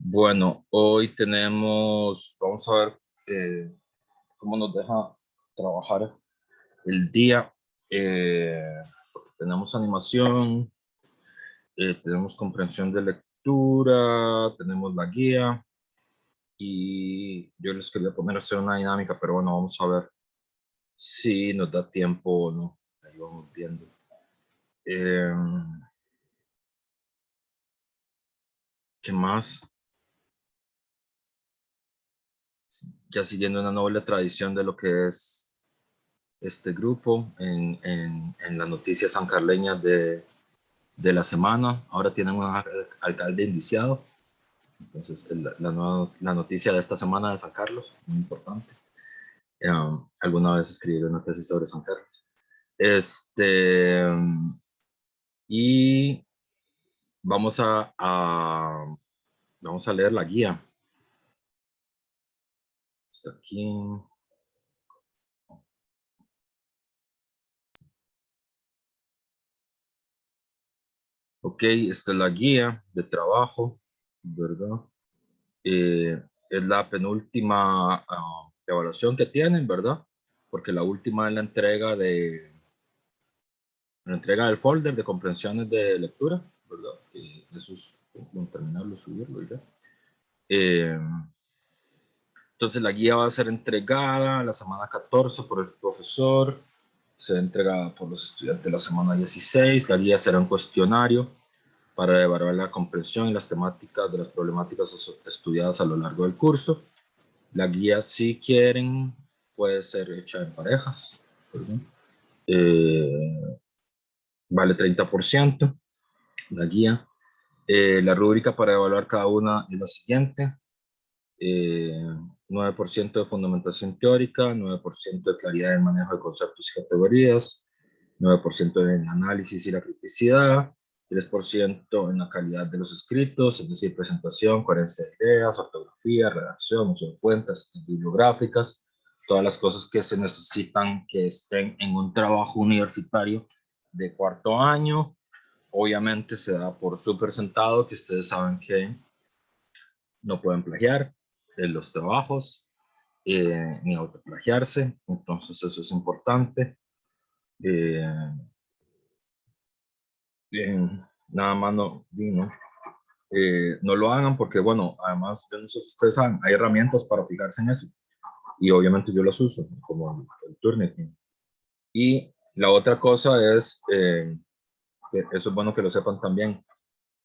Bueno, hoy vamos a ver cómo nos deja trabajar el día. Porque tenemos animación, tenemos comprensión de lectura, tenemos la guía y yo les quería poner a hacer una dinámica, pero bueno, vamos a ver si nos da tiempo o no. Ahí vamos viendo. ¿Qué más? Ya siguiendo una noble tradición de lo que es este grupo en las noticias sancarleñas de la semana. Ahora tienen un alcalde indiciado. Entonces, la noticia de esta semana de San Carlos, muy importante. Alguna vez escribí una tesis sobre San Carlos. Y vamos vamos a leer la guía. Está aquí. Ok, esta es la guía de trabajo, ¿verdad? Es la penúltima evaluación que tienen, ¿verdad? Porque la última es la entrega del folder de comprensiones de lectura, ¿verdad? Eso es como terminarlo, subirlo y ya. Entonces la guía va a ser entregada la semana 14 por el profesor, será entregada por los estudiantes la semana 16. La guía será un cuestionario para evaluar la comprensión y las temáticas de las problemáticas estudiadas a lo largo del curso. La guía, si quieren, puede ser hecha en parejas. Vale 30% la guía. La rúbrica para evaluar cada una es la siguiente. 9% de fundamentación teórica, 9% de claridad en manejo de conceptos y categorías, 9% en análisis y la criticidad, 3% en la calidad de los escritos, es decir, presentación, coherencia de ideas, ortografía, redacción, uso de fuentes bibliográficas, todas las cosas que se necesitan que estén en un trabajo universitario de cuarto año. Obviamente se da por súper sentado que ustedes saben que no pueden plagiar los trabajos ni autoplagiarse, entonces eso es importante. Eh, Nada más no lo hagan porque, bueno, además, yo no sé si ustedes saben, hay herramientas para fijarse en eso y obviamente yo las uso, como el Turnitin. Y la otra cosa es, que eso es bueno que lo sepan también,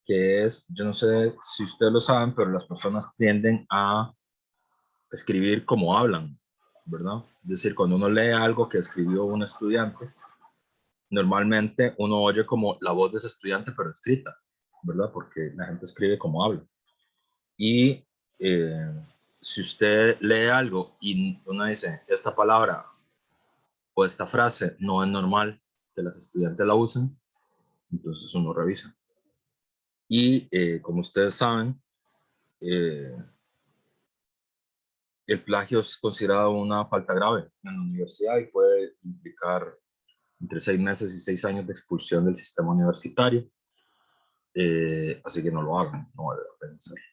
que es, yo no sé si ustedes lo saben, pero las personas tienden a escribir como hablan, ¿verdad? Es decir, cuando uno lee algo que escribió un estudiante, normalmente uno oye como la voz de ese estudiante, pero escrita, ¿verdad? Porque la gente escribe como habla. Y si usted lee algo y uno dice, esta palabra o esta frase no es normal que los estudiantes la usen, entonces uno revisa. Y como ustedes saben, eh, el plagio es considerado una falta grave en la universidad y puede implicar entre 6 meses y 6 años de expulsión del sistema universitario. Así que no lo hagan, no vale la pena hacerlo.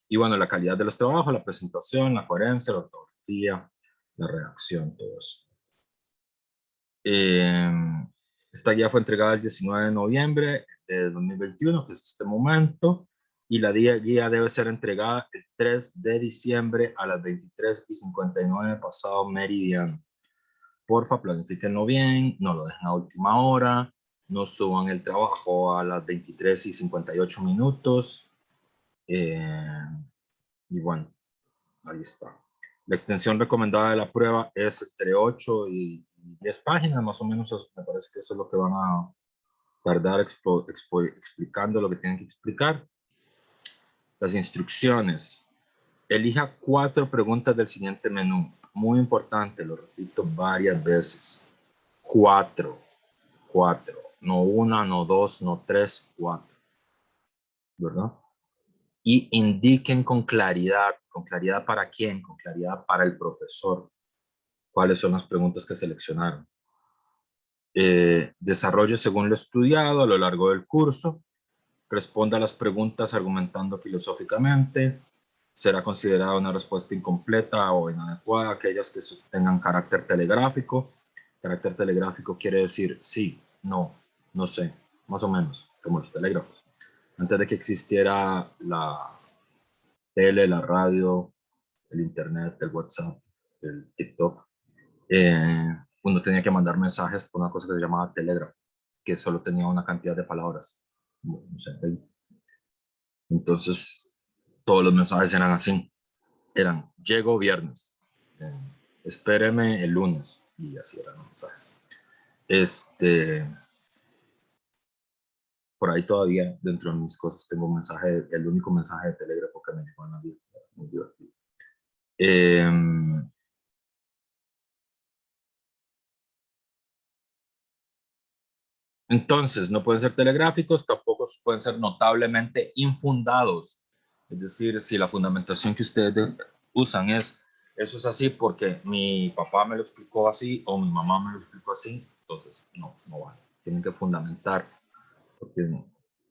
Y bueno, la calidad de los trabajos, la presentación, la coherencia, la ortografía, la redacción, todo eso. Esta guía fue entregada el 19 de noviembre de 2021, que es este momento, y la guía debe ser entregada el 3 de diciembre a las 23:59 pasado meridiano. Porfa, planifíquenlo bien, no lo dejen a última hora, no suban el trabajo a las 23:58. Y bueno, ahí está. La extensión recomendada de la prueba es entre 8 y 10 páginas, más o menos. Me parece que eso es lo que van a tardar explicando lo que tienen que explicar. Las instrucciones. Elija 4 preguntas del siguiente menú. Muy importante, lo repito varias veces. 4. No una, no dos, no tres, 4. ¿Verdad? Y indiquen con claridad para quién, con claridad para el profesor, cuáles son las preguntas que seleccionaron. Desarrollo según lo estudiado a lo largo del curso, responda a las preguntas argumentando filosóficamente. Será considerada una respuesta incompleta o inadecuada aquellas que tengan carácter telegráfico. Carácter telegráfico quiere decir sí, no, no sé, más o menos, como los telégrafos. Antes de que existiera la tele, la radio, el internet, el WhatsApp, el TikTok, uno tenía que mandar mensajes por una cosa que se llamaba telégrafo, que solo tenía una cantidad de palabras, no sé, 20. Entonces, todos los mensajes eran así. Eran, llego viernes, espéreme el lunes, y así eran los mensajes. Por ahí todavía, dentro de mis cosas, tengo un mensaje, el único mensaje de telégrafo que me llegó en la vida, muy divertido. Entonces, no pueden ser telegráficos, tampoco pueden ser notablemente infundados. Es decir, si la fundamentación que ustedes usan eso es así porque mi papá me lo explicó así o mi mamá me lo explicó así, entonces no vale. Tienen que fundamentar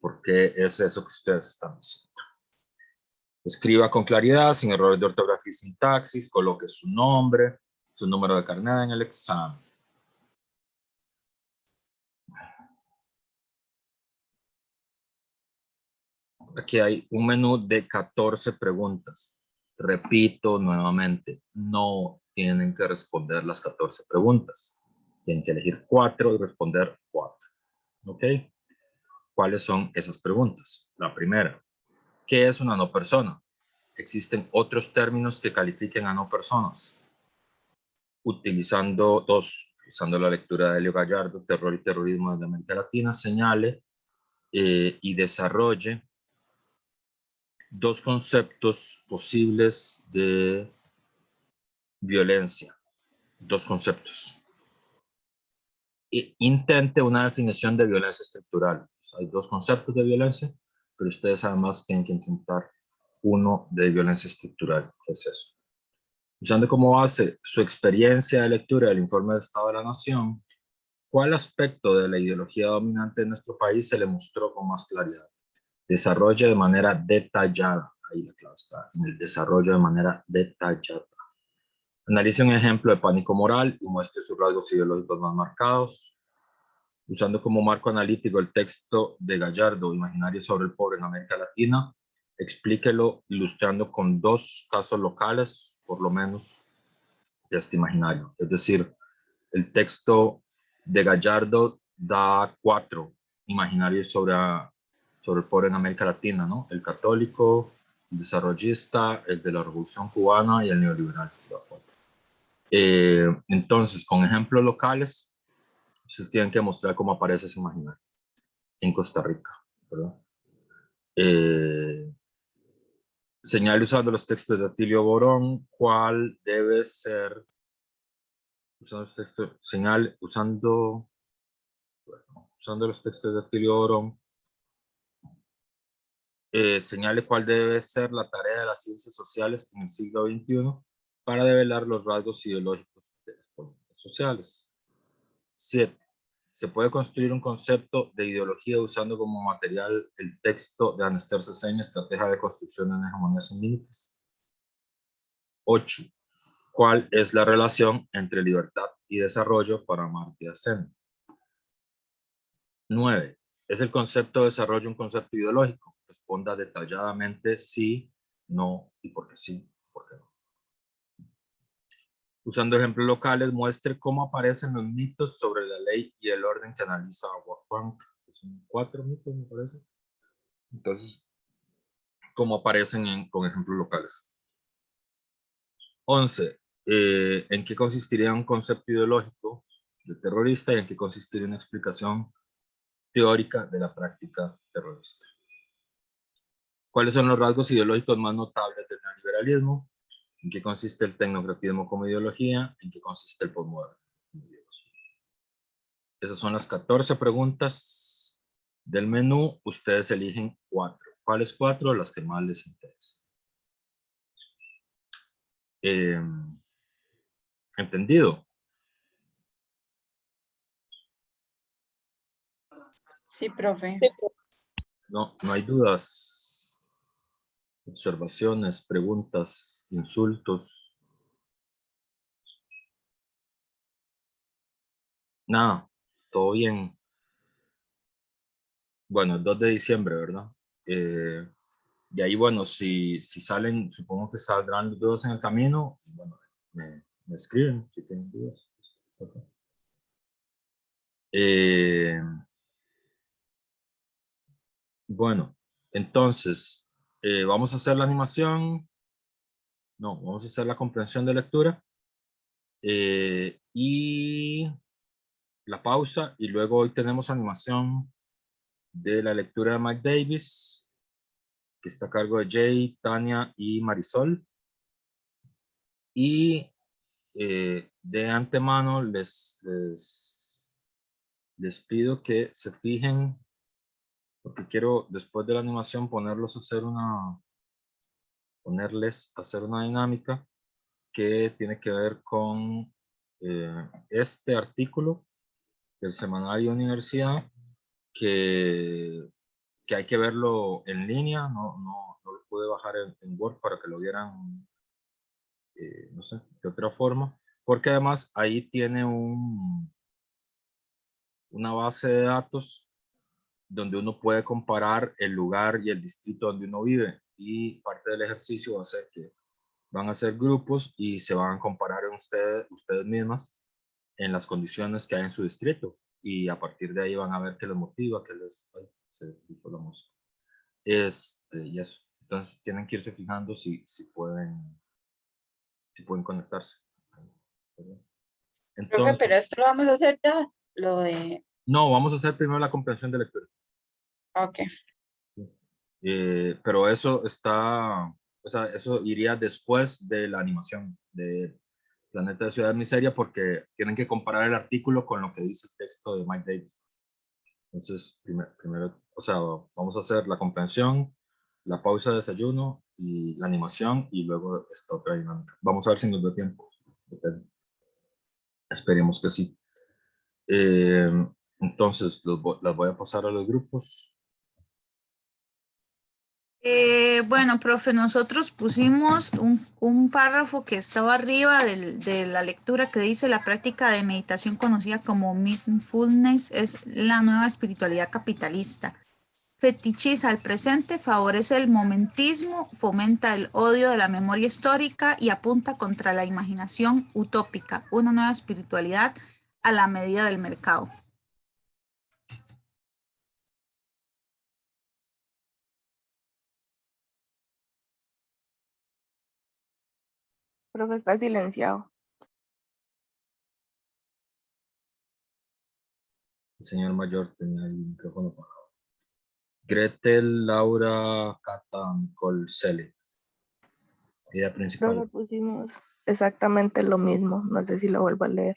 porque es eso que ustedes están diciendo. Escriba con claridad, sin errores de ortografía y sintaxis, coloque su nombre, su número de carnet en el examen. Aquí hay un menú de 14 preguntas. Repito nuevamente, no tienen que responder las 14 preguntas. Tienen que elegir 4 y responder 4. ¿Ok? ¿Cuáles son esas preguntas? La primera, ¿qué es una no persona? ¿Existen otros términos que califiquen a no personas? Utilizando la lectura de Helio Gallardo, Terror y Terrorismo de América Latina, señale y desarrolle dos conceptos posibles de violencia. Dos conceptos. Intente una definición de violencia estructural. Hay dos conceptos de violencia, pero ustedes además tienen que intentar uno de violencia estructural. ¿Qué es eso? Usando como base su experiencia de lectura del informe de Estado de la Nación, ¿cuál aspecto de la ideología dominante en nuestro país se le mostró con más claridad? Desarrolle de manera detallada. Ahí la clave está, en el desarrollo de manera detallada. Analice un ejemplo de pánico moral y muestre sus rasgos ideológicos más marcados. Usando como marco analítico el texto de Gallardo, Imaginario sobre el pobre en América Latina, explíquelo ilustrando con dos casos locales, por lo menos, de este imaginario. Es decir, el texto de Gallardo da 4 imaginarios sobre el pobre en América Latina, ¿no? El católico, el desarrollista, el de la Revolución Cubana y el neoliberal. Entonces, con ejemplos locales, ustedes tienen que mostrar cómo aparece ese imaginario en Costa Rica, ¿verdad? Señale usando los textos de Atilio Borón cuál debe ser, usando los textos, usando los textos de Atilio Borón, señale cuál debe ser la tarea de las ciencias sociales en el siglo XXI para develar los rasgos ideológicos de las políticas sociales. 7. Se puede construir un concepto de ideología usando como material el texto de Anester Ceseña, Estrategia de Construcción en Hegemonías sin Límites. 8. ¿Cuál es la relación entre libertad y desarrollo para Amartya Sen? 9. ¿Es el concepto de desarrollo un concepto ideológico? Responda detalladamente sí, no y por qué sí, por qué no. Usando ejemplos locales, muestre cómo aparecen los mitos sobre la ley y el orden que analiza Huajuanca. Son 4 mitos, me parece. Entonces, cómo aparecen con ejemplos locales. 11. ¿En qué consistiría un concepto ideológico de terrorista y en qué consistiría una explicación teórica de la práctica terrorista? ¿Cuáles son los rasgos ideológicos más notables del neoliberalismo? ¿En qué consiste el tecnocratismo como ideología? ¿En qué consiste el posmoderno? Esas son las 14 preguntas del menú. Ustedes eligen 4. ¿Cuáles 4? Las que más les interesen. ¿Entendido? Sí, profe. No hay dudas, observaciones, preguntas, insultos. Nada, todo bien. Bueno, el 2 de diciembre, ¿verdad? De ahí, bueno, si salen, supongo que saldrán los dudas en el camino. Bueno, me escriben si tienen dudas. Okay. Bueno, entonces, vamos a hacer la animación. No, vamos a hacer la comprensión de lectura. Y la pausa. Y luego hoy tenemos animación de la lectura de Mike Davis, que está a cargo de Jay, Tania y Marisol. Y de antemano les pido que se fijen, porque quiero después de la animación ponerles a hacer una dinámica que tiene que ver con este artículo del semanario Universidad, que hay que verlo en línea, no lo pude bajar en Word para que lo vieran, no sé, de otra forma, porque además ahí tiene una base de datos donde uno puede comparar el lugar y el distrito donde uno vive, y parte del ejercicio va a ser que van a ser grupos y se van a comparar en ustedes mismas en las condiciones que hay en su distrito, y a partir de ahí van a ver qué les motiva, qué les... Ay, se puso la música. Y eso. Entonces tienen que irse fijando si pueden conectarse. Profe, Entonces, pero esto lo vamos a hacer ya, lo de... no, vamos a hacer primero la comprensión de lectura. Ok. Pero eso está, o sea, eso iría después de la animación de Planeta de Ciudad de Miseria, porque tienen que comparar el artículo con lo que dice el texto de Mike Davis. Entonces, primero, o sea, vamos a hacer la comprensión, la pausa de desayuno y la animación, y luego esta otra dinámica. Vamos a ver si nos da tiempo. Depende. Esperemos que sí. Entonces, las voy a pasar a los grupos. Bueno, profe, nosotros pusimos un párrafo que estaba arriba de la lectura que dice: la práctica de meditación conocida como mindfulness es la nueva espiritualidad capitalista. Fetichiza el presente, favorece el momentismo, fomenta el odio de la memoria histórica y apunta contra la imaginación utópica, una nueva espiritualidad a la medida del mercado. Profe, está silenciado. El señor mayor tenía el micrófono apagado. Gretel Laura Cata Nicole Cele. Idea principal. Profe, pusimos exactamente lo mismo. No sé si lo vuelvo a leer.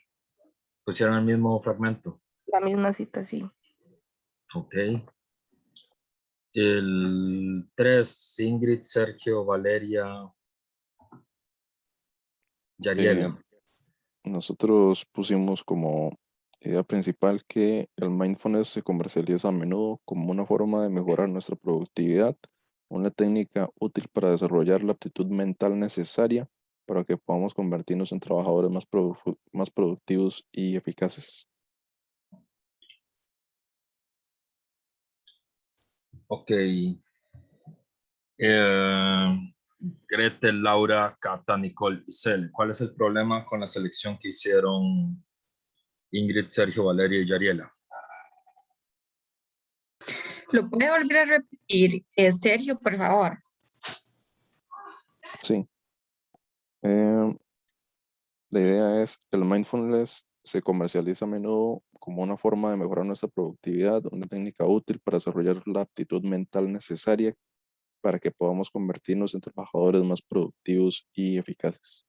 Pusieron el mismo fragmento. La misma cita, sí. Ok. El 3, Ingrid, Sergio, Valeria, Yariela. Nosotros pusimos como idea principal que el mindfulness se comercializa a menudo como una forma de mejorar nuestra productividad, una técnica útil para desarrollar la aptitud mental necesaria para que podamos convertirnos en trabajadores más productivos y eficaces. Ok. Gretel, Laura, Cata, Nicole y Cele. ¿Cuál es el problema con la selección que hicieron Ingrid, Sergio, Valeria y Yariela? ¿Lo puede volver a repetir, Sergio, por favor? Sí. La idea es que el mindfulness se comercializa a menudo como una forma de mejorar nuestra productividad, una técnica útil para desarrollar la aptitud mental necesaria para que podamos convertirnos en trabajadores más productivos y eficaces.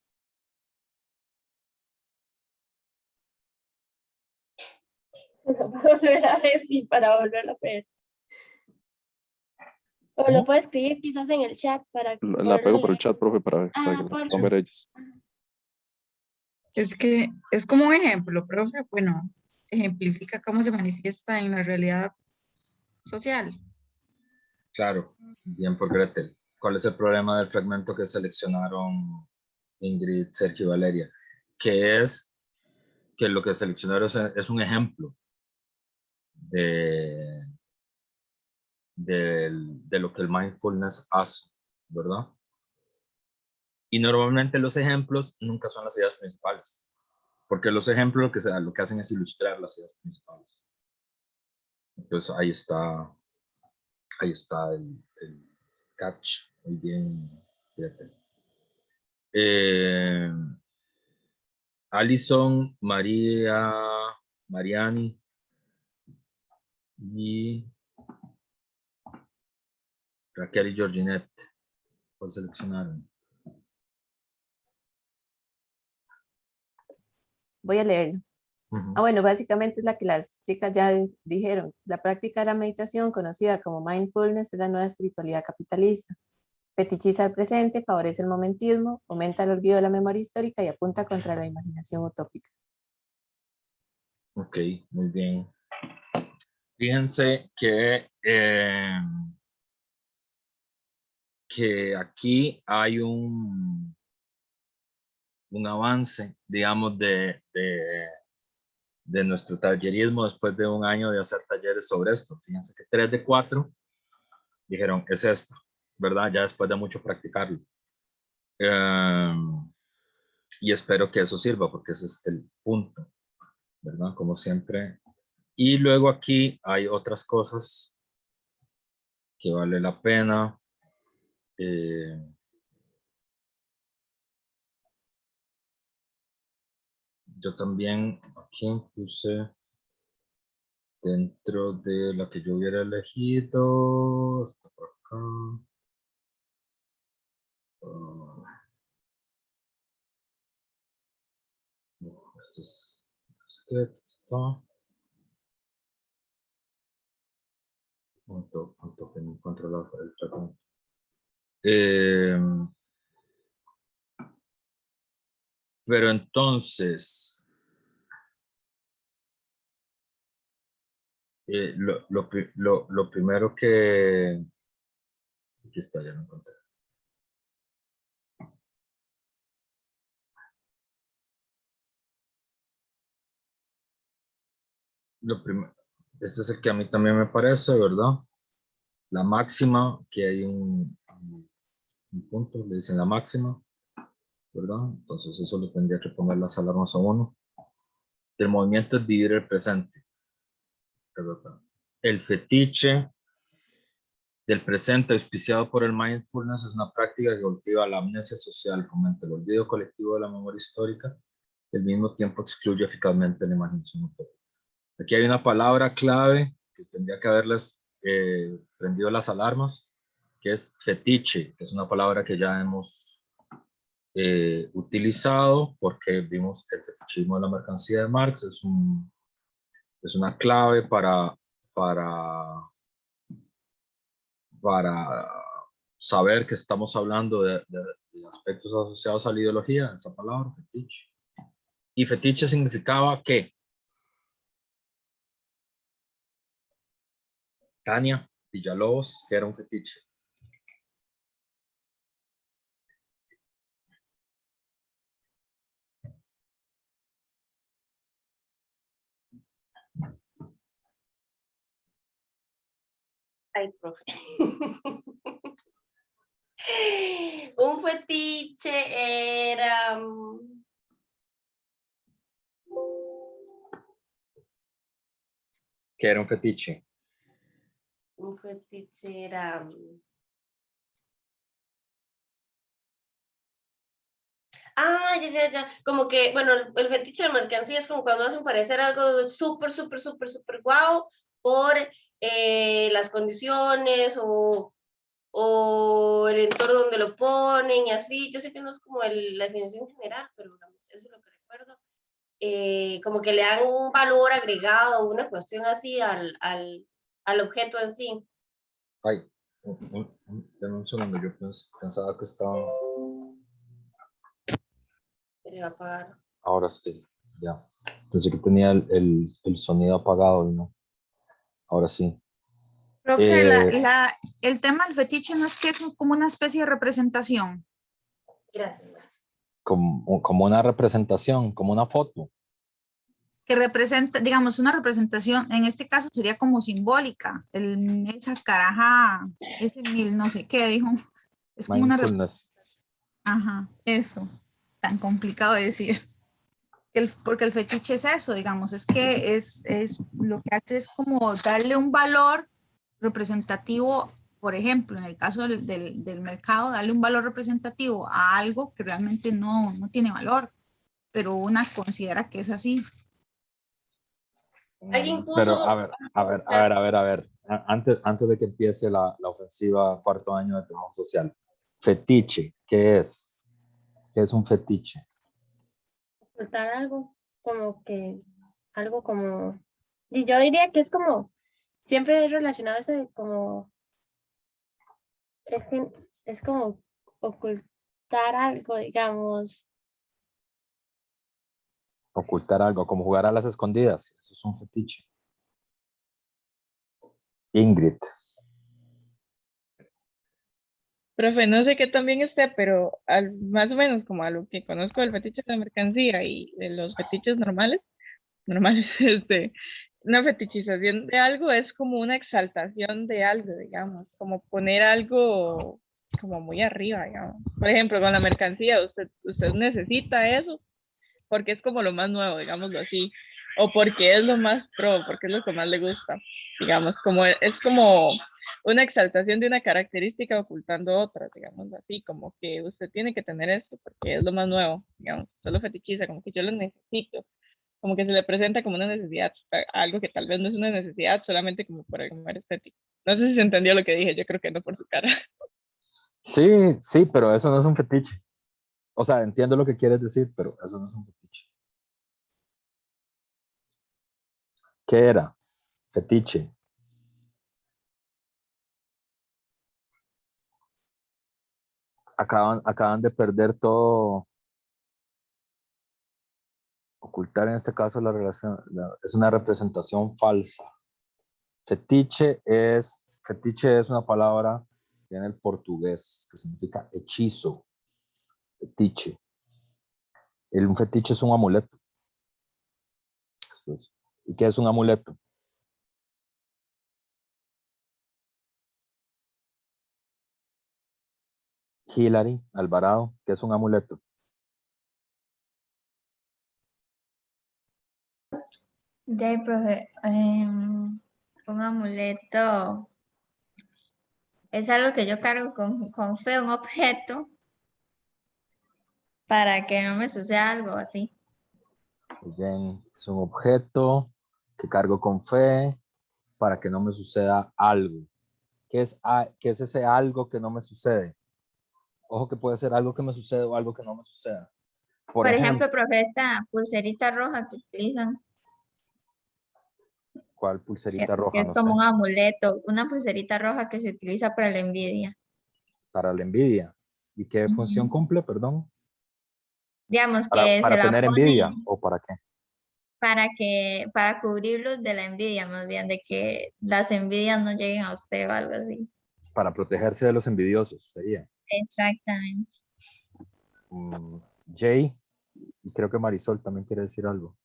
Volver a decir para volverlo a ver. O lo puedo escribir quizás en el chat para La pego por el leer. chat, profe, para que lo por puedan ver ellos. Es que es como un ejemplo, profe. Bueno, ejemplifica cómo se manifiesta en la realidad social. Claro, bien por Gretel. ¿Cuál es el problema del fragmento que seleccionaron Ingrid, Sergio y Valeria? Que es que lo que seleccionaron es un ejemplo de lo que el mindfulness hace, ¿verdad? Y normalmente los ejemplos nunca son las ideas principales, porque los ejemplos lo que hacen es ilustrar las ideas principales. Entonces ahí está el catch. Muy bien, fíjate. Alison, María, Mariani y Raquel y Georginette. ¿Cuál seleccionaron? Voy a leerlo. Ujú. Bueno, básicamente es la que las chicas ya dijeron. La práctica de la meditación, conocida como mindfulness, es la nueva espiritualidad capitalista. Fetichiza el presente, favorece el momentismo, fomenta el olvido de la memoria histórica y apunta contra la imaginación utópica. Ok, muy bien. Fíjense que aquí hay un avance, digamos, de nuestro tallerismo después de un año de hacer talleres sobre esto. Fíjense que 3 de 4 dijeron, es esta, ¿verdad? Ya después de mucho practicarlo. Y espero que eso sirva, porque ese es el punto, ¿verdad? Como siempre. Y luego aquí hay otras cosas que vale la pena. Yo también aquí puse dentro de la que yo hubiera elegido. Está por acá. Este es esto. Punto que no encuentro el fragmento. Pero entonces, lo primero que... Aquí está, ya lo encontré. Este es el que a mí también me parece, ¿verdad? La máxima, que hay un punto, le dicen la máxima, ¿verdad? Entonces eso le tendría que poner las alarmas a uno. El movimiento es vivir el presente. El fetiche del presente auspiciado por el mindfulness es una práctica que cultiva la amnesia social, fomenta el olvido colectivo de la memoria histórica y al mismo tiempo excluye eficazmente la imaginación utópica. Aquí hay una palabra clave que tendría que haberles prendido las alarmas, que es fetiche, que es una palabra que ya hemos utilizado porque vimos que el fetichismo de la mercancía de Marx es una clave para saber que estamos hablando de aspectos asociados a la ideología, esa palabra, fetiche. Y fetiche significaba ¿qué? Tania Villalobos, que era un fetiche. Ay, profe. Un fetiche era... ¿Qué era un fetiche? Un fetiche era... ya. Como que, bueno, el fetiche de mercancía es como cuando hacen parecer algo súper guau por las condiciones o el entorno donde lo ponen y así. Yo sé que no es como la definición general, pero digamos, eso es lo que recuerdo. Como que le dan un valor agregado, una cuestión así al objeto en sí. Ay, dame un segundo, yo pensaba que estaba... Se le va a apagar. Ahora sí, ya. Pensé que tenía el sonido apagado y no. Ahora sí. Profe, Eh, el tema del fetiche no es que es como una especie de representación. Gracias, Mara. como una representación, como una foto. Que representa, digamos, una representación, en este caso sería como simbólica, esa caraja, ese mil no sé qué, dijo, es como una Mindfulness. ajá, eso, tan complicado de decir, porque el fetiche es eso, digamos, es que es lo que hace es como darle un valor representativo, por ejemplo, en el caso del mercado, darle un valor representativo a algo que realmente no tiene valor, pero una considera que es así. Alguien Pero puso, a ver, a ver. Antes de que empiece la ofensiva cuarto año de trabajo social. Fetiche, ¿qué es? ¿Qué es un fetiche? Ocultar algo como, y yo diría que es como, siempre es relacionado a ese como, es como ocultar algo, digamos. Ocultar algo, como jugar a las escondidas. Eso es un fetiche. Ingrid. Profe, no sé qué también esté, pero más o menos como a lo que conozco del fetiche de la mercancía y de los fetiches normales, una fetichización de algo es como una exaltación de algo, digamos, como poner algo como muy arriba, digamos. Por ejemplo, con la mercancía, usted necesita eso porque es como lo más nuevo, digámoslo así, o porque es lo más pro, porque es lo que más le gusta, digamos, como es como una exaltación de una característica ocultando otras, digamos así, como que usted tiene que tener esto porque es lo más nuevo, digamos, usted lo fetichiza, como que yo lo necesito, como que se le presenta como una necesidad, algo que tal vez no es una necesidad, solamente como por algo más estético. No sé si se entendió lo que dije, yo creo que no por su cara. Sí, sí, pero eso no es un fetiche. O sea, entiendo lo que quieres decir, pero eso no es un fetiche. ¿Qué era? Fetiche. Acaban de perder todo. Ocultar en este caso la relación es una representación falsa. Fetiche es una palabra que viene del portugués que significa hechizo. Fetiche. Un fetiche es un amuleto. Eso es. ¿Y qué es un amuleto? Hilary Alvarado, ¿qué es un amuleto? Ya, profe, un amuleto es algo que yo cargo con fe, un objeto, para que no me suceda algo así. Muy bien, es un objeto que cargo con fe para que no me suceda algo. ¿Qué es ese algo que no me sucede? Ojo que puede ser algo que me sucede o algo que no me suceda. Por Por ejemplo, ejemplo, profe, esta pulserita roja que utilizan, ¿cuál pulserita ¿cierto? Que roja? es No sé. como un amuleto, una pulserita roja que se utiliza para la envidia. Para la envidia. ¿Y qué función Ujú. cumple, perdón? Digamos que se Para la tener envidia pone o para qué? para cubrirlos de la envidia, más bien, de que las envidias no lleguen a usted o algo así. Para protegerse de los envidiosos, sería. Exactamente. Jay, y creo que Marisol también quiere decir algo.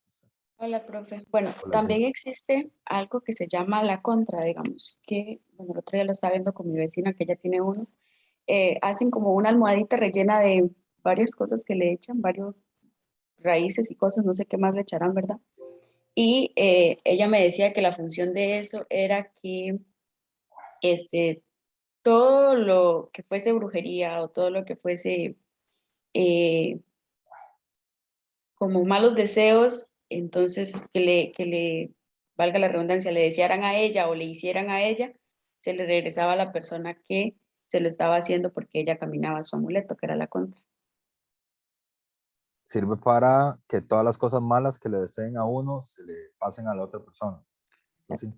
Hola, profe. Bueno, Hola, Jay. también existe algo que se llama la contra, digamos, que, bueno, el otro día lo estaba viendo con mi vecina, que ella tiene uno. Hacen como una almohadita rellena de varias cosas que le echan, varios raíces y cosas, no sé qué más le echarán, ¿verdad? Y ella me decía que la función de eso era que este, todo lo que fuese brujería o todo lo que fuese eh, como malos deseos, entonces que le, valga la redundancia, le desearan a ella o le hicieran a ella, se le regresaba a la persona que se lo estaba haciendo porque ella caminaba su amuleto, que era la contra. Sirve para que todas las cosas malas que le deseen a uno se le pasen a la otra persona. ¿Es así?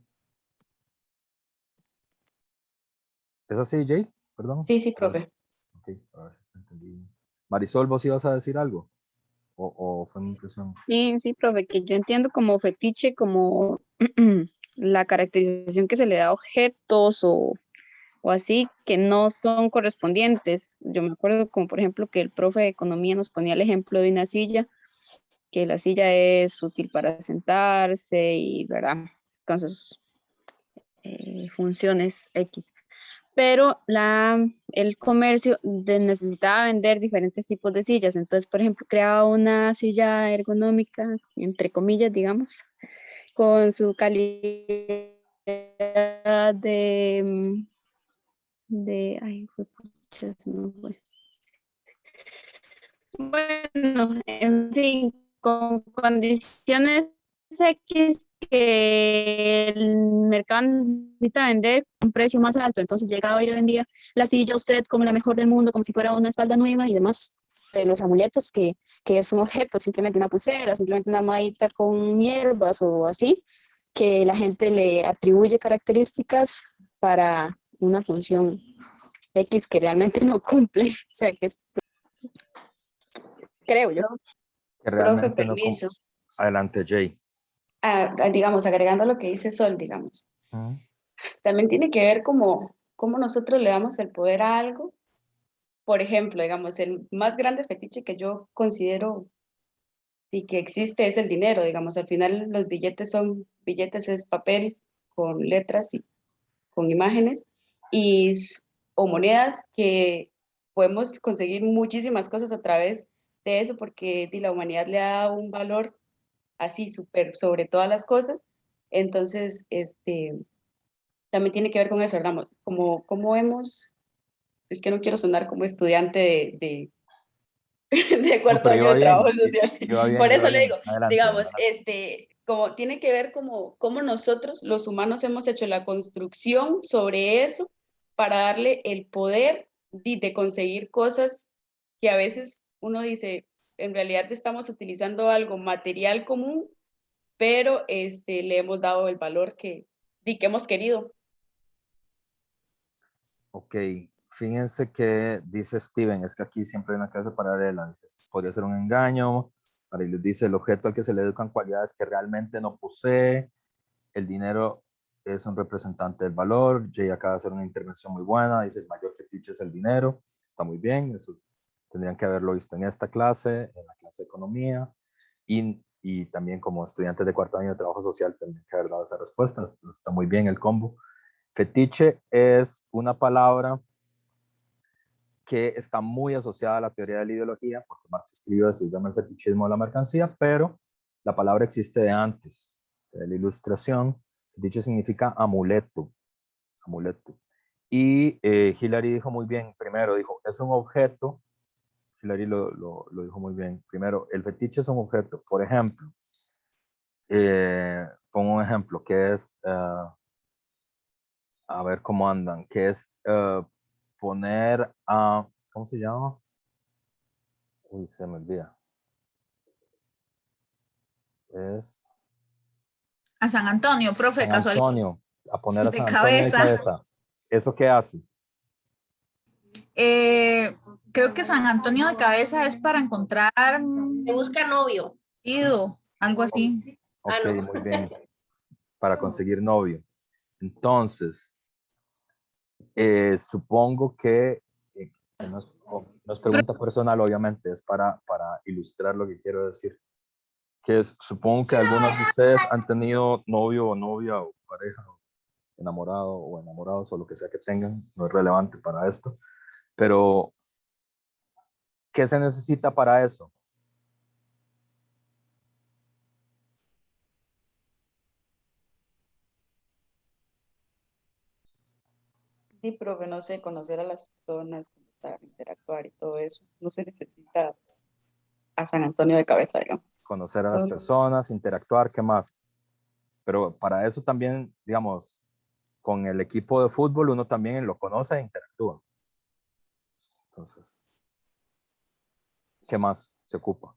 ¿Es así, Jay? Perdón. Sí, sí, profe. Ok, a ver si entendí. Marisol, ¿vos ibas a decir algo? ¿O fue mi impresión? Sí, sí, profe, que yo entiendo como fetiche, como la caracterización que se le da a objetos o así que no son correspondientes. Yo me acuerdo como por ejemplo que el profe de economía nos ponía el ejemplo de una silla, que la silla es útil para sentarse y, ¿verdad? Entonces, funciones X. Pero el comercio necesitaba vender diferentes tipos de sillas. Entonces, por ejemplo, creaba una silla ergonómica, entre comillas, digamos, con su calidad ay, pucha, se me fue. Bueno, en fin, con condiciones X que el mercado necesita vender a un precio más alto, entonces llega hoy en día la silla a usted como la mejor del mundo, como si fuera una espalda nueva y demás. Los amuletos que es un objeto, simplemente una pulsera, simplemente una almohadita con hierbas o así, que la gente le atribuye características para una función X que realmente no cumple, o sea que es, creo yo. Que Profe, realmente no... permiso. Adelante, Jay. Digamos, agregando lo que dice Sol, digamos. También tiene que ver cómo nosotros le damos el poder a algo. Por ejemplo, digamos, el más grande fetiche que yo considero y que existe es el dinero, digamos. Al final los billetes son, billetes es papel con letras y con imágenes o monedas que podemos conseguir muchísimas cosas a través de eso porque la humanidad le da un valor así súper sobre todas las cosas. Entonces, también tiene que ver con eso, ¿verdad? Como hemos, es que no quiero sonar como estudiante de No, cuarto pero año iba de trabajo bien, social. iba bien, Por iba eso le bien. digo, Adelante, digamos, adelante. como tiene que ver como nosotros, los humanos, hemos hecho la construcción sobre eso para darle el poder de conseguir cosas que a veces uno dice, en realidad estamos utilizando algo material común, pero le hemos dado el valor que hemos querido. Ok, fíjense que dice Steven, es que aquí siempre hay una clase paralela, dice, podría ser un engaño, Marilu dice, el objeto al que se le educan cualidades que realmente no posee, el dinero es un representante del valor, Jay acaba de hacer una intervención muy buena, dice, el mayor fetiche es el dinero, está muy bien, eso tendrían que haberlo visto en esta clase, en la clase de economía, y también como estudiantes de cuarto año de trabajo social tendrían que haber dado esa respuesta, está muy bien el combo. Fetiche es una palabra que está muy asociada a la teoría de la ideología, porque Marx escribió eso, se llama el fetichismo de la mercancía, pero la palabra existe de antes, de la Ilustración. Fetiche significa amuleto, amuleto. Y Hillary dijo muy bien, primero dijo, es un objeto, Hillary lo dijo muy bien, primero, el fetiche es un objeto, por ejemplo, pongo un ejemplo, que es, a ver cómo andan, que es poner a, ¿cómo se llama? Uy, se me olvida. Es A San Antonio, profe, San casualidad. Antonio, a poner a De San Antonio de cabeza. cabeza. ¿Eso qué hace? Creo que San Antonio de cabeza es para encontrar Se busca novio. algo así. Ok, no. muy bien. Para conseguir novio. Entonces, supongo que no es pregunta personal, obviamente, es para ilustrar lo que quiero decir. Supongo que algunos de ustedes han tenido novio o novia o pareja, o enamorado o enamorados o lo que sea que tengan, no es relevante para esto, pero ¿qué se necesita para eso? Sí, profe, no sé, conocer a las personas, interactuar y todo eso. No se necesita a San Antonio de cabeza, digamos. Conocer a las personas, interactuar, ¿qué más? Pero para eso también, digamos, con el equipo de fútbol uno también lo conoce e interactúa. Entonces, ¿qué más se ocupa?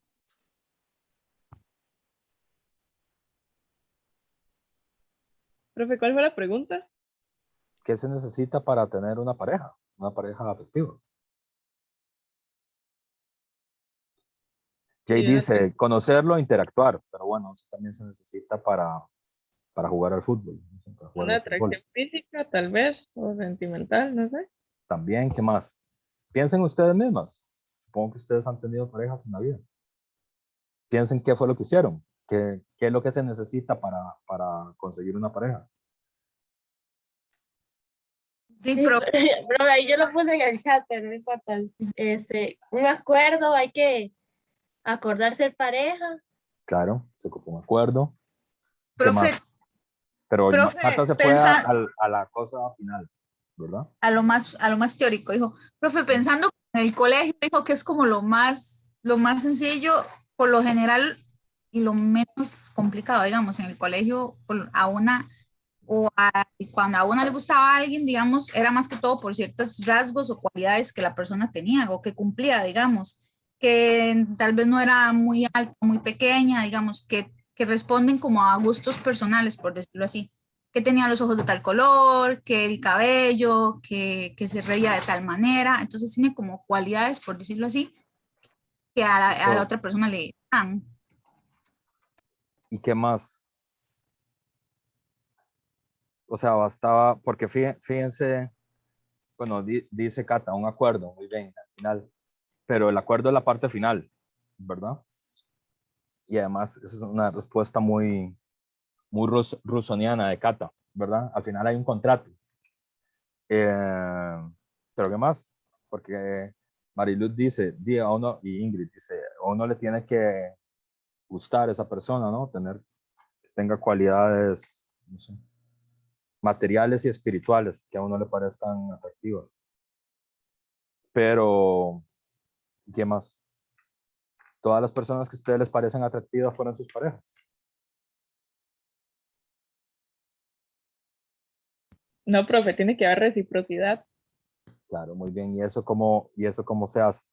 Profe, ¿cuál fue la pregunta? ¿Qué se necesita para tener una pareja afectiva? Jay dice, conocerlo e interactuar, pero bueno, eso también se necesita para para jugar al fútbol. No sé, para jugar Una al fútbol. atracción física, tal vez, o sentimental, no sé. También, ¿qué más? Piensen ustedes mismas. Supongo que ustedes han tenido parejas en la vida. Piensen qué fue lo que hicieron, qué es lo que se necesita para conseguir una pareja. Sí, Sí, pero pero ahí yo lo puse en el chat, pero no importa. Un acuerdo, hay que acordar ser pareja. Claro, se ocupó un acuerdo. ¿Qué profe, más? Pero profe, Cata se fue a la cosa final, ¿verdad? a lo más teórico, dijo, profe, pensando en el colegio, dijo que es como lo más sencillo, por lo general, y lo menos complicado, digamos, en el colegio, cuando a una le gustaba a alguien, digamos, era más que todo por ciertos rasgos o cualidades que la persona tenía o que cumplía, digamos, que tal vez no era muy alta, muy pequeña, digamos, que responden como a gustos personales, por decirlo así, que tenía los ojos de tal color, que el cabello, que se reía de tal manera, entonces tiene como cualidades, por decirlo así, que a la otra persona le dan. ¿Y qué más? O sea, bastaba, porque fíjense, bueno, dice Cata, un acuerdo, muy bien, al final, pero el acuerdo es la parte final, ¿verdad? Y además, esa es una respuesta muy rusoniana de Cata, ¿verdad? Al final hay un contrato. Pero ¿qué más? Porque Mariluz dice, a uno, y Ingrid dice, a uno le tiene que gustar esa persona, ¿no? Que tenga cualidades, no sé, materiales y espirituales que a uno le parezcan atractivas. Pero, ¿qué más? Todas las personas que a ustedes les parecen atractivas fueron sus parejas. No, profe, tiene que haber reciprocidad. Claro, muy bien. ¿Y eso cómo se hace?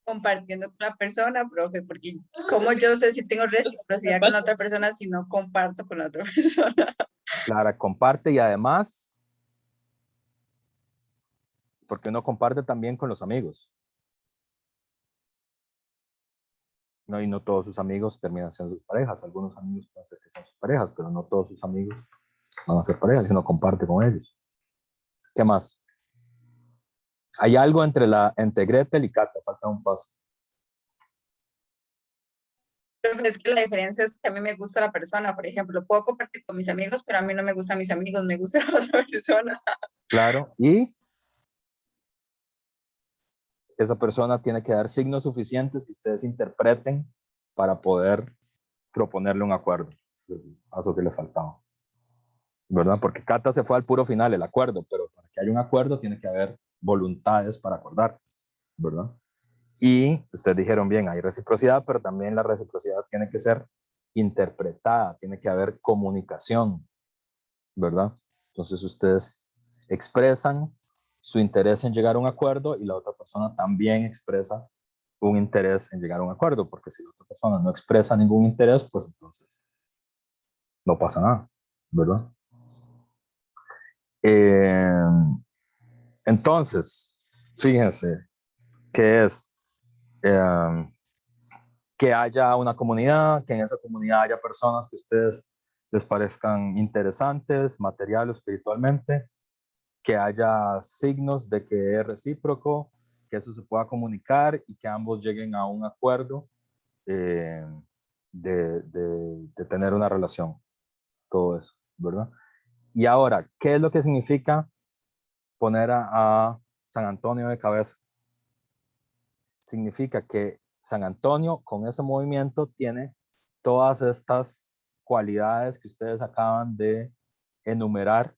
Compartiendo con la persona, profe, porque como yo sé si tengo reciprocidad con la otra persona si no comparto con la otra persona. Clara, comparte y además, porque uno comparte también con los amigos. No, y no todos sus amigos terminan siendo sus parejas. Algunos amigos pueden ser que sean sus parejas, pero no todos sus amigos van a ser parejas si uno comparte con ellos. ¿Qué más? Hay algo entre Gretel y Cata, falta un paso. Pero es que la diferencia es que a mí me gusta la persona, por ejemplo, puedo compartir con mis amigos, pero a mí no me gustan mis amigos, me gusta la otra persona. Claro, y esa persona tiene que dar signos suficientes que ustedes interpreten para poder proponerle un acuerdo. Es el paso que le faltaba. ¿Verdad? Porque Cata se fue al puro final, el acuerdo, pero para que haya un acuerdo tiene que haber voluntades para acordar, ¿verdad? Y ustedes dijeron bien, hay reciprocidad, pero también la reciprocidad tiene que ser interpretada, tiene que haber comunicación, ¿verdad? Entonces ustedes expresan su interés en llegar a un acuerdo y la otra persona también expresa un interés en llegar a un acuerdo, porque si la otra persona no expresa ningún interés, pues entonces no pasa nada, ¿verdad? Entonces, fíjense que es que haya una comunidad, que en esa comunidad haya personas que a ustedes les parezcan interesantes, material o espiritualmente, que haya signos de que es recíproco, que eso se pueda comunicar y que ambos lleguen a un acuerdo de tener una relación, todo eso, ¿verdad? Y ahora, ¿qué es lo que significa poner a San Antonio de cabeza? Significa que San Antonio con ese movimiento tiene todas estas cualidades que ustedes acaban de enumerar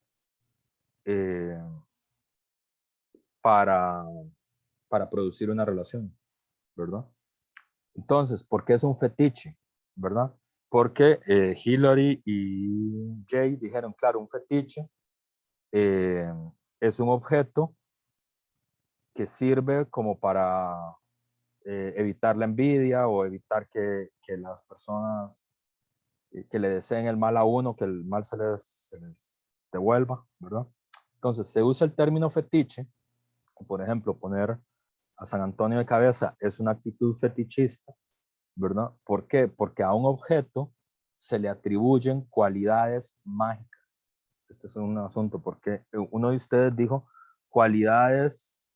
para producir una relación, ¿verdad? Entonces, ¿por qué es un fetiche? ¿Verdad? Porque Hillary y Jay dijeron, claro, un fetiche es un objeto que sirve como para evitar la envidia o evitar que las personas que le deseen el mal a uno, que el mal se les devuelva, ¿verdad? Entonces se usa el término fetiche, por ejemplo, poner a San Antonio de cabeza es una actitud fetichista, ¿verdad? ¿Por qué? Porque a un objeto se le atribuyen cualidades mágicas. Este es un asunto, porque uno de ustedes dijo cualidades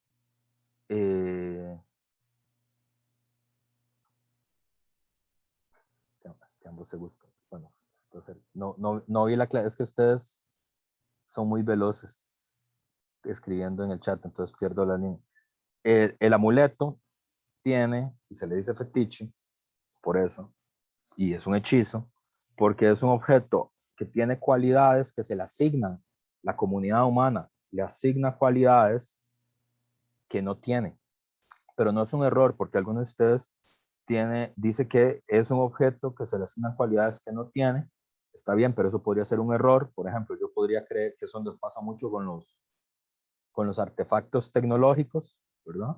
que ambos se gustan. Bueno, entonces, no vi la clase, es que ustedes son muy veloces escribiendo en el chat, entonces pierdo la línea. El amuleto tiene, y se le dice fetiche, por eso, y es un hechizo, porque es un objeto que tiene cualidades que se le asignan. La comunidad humana le asigna cualidades que no tiene, pero no es un error, porque algunos de ustedes dice que es un objeto que se le asignan cualidades que no tiene. Está bien, pero eso podría ser un error. Por ejemplo, yo podría creer que eso nos pasa mucho con los artefactos tecnológicos, ¿verdad?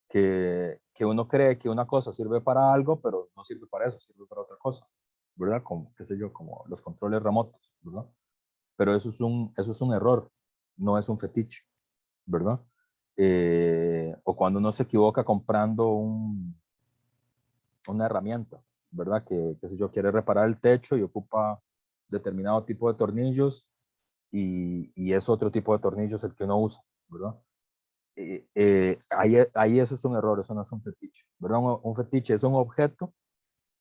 Que uno cree que una cosa sirve para algo, pero no sirve para eso, sirve para otra cosa, ¿verdad? Como, qué sé yo, como los controles remotos, ¿verdad? Pero eso es un error, no es un fetiche, ¿verdad? O cuando uno se equivoca comprando una herramienta, ¿verdad? Que qué sé yo, quiere reparar el techo y ocupa determinado tipo de tornillos y es otro tipo de tornillos el que uno usa, ¿verdad? Ahí eso es un error, eso no es un fetiche, ¿verdad? Un fetiche es un objeto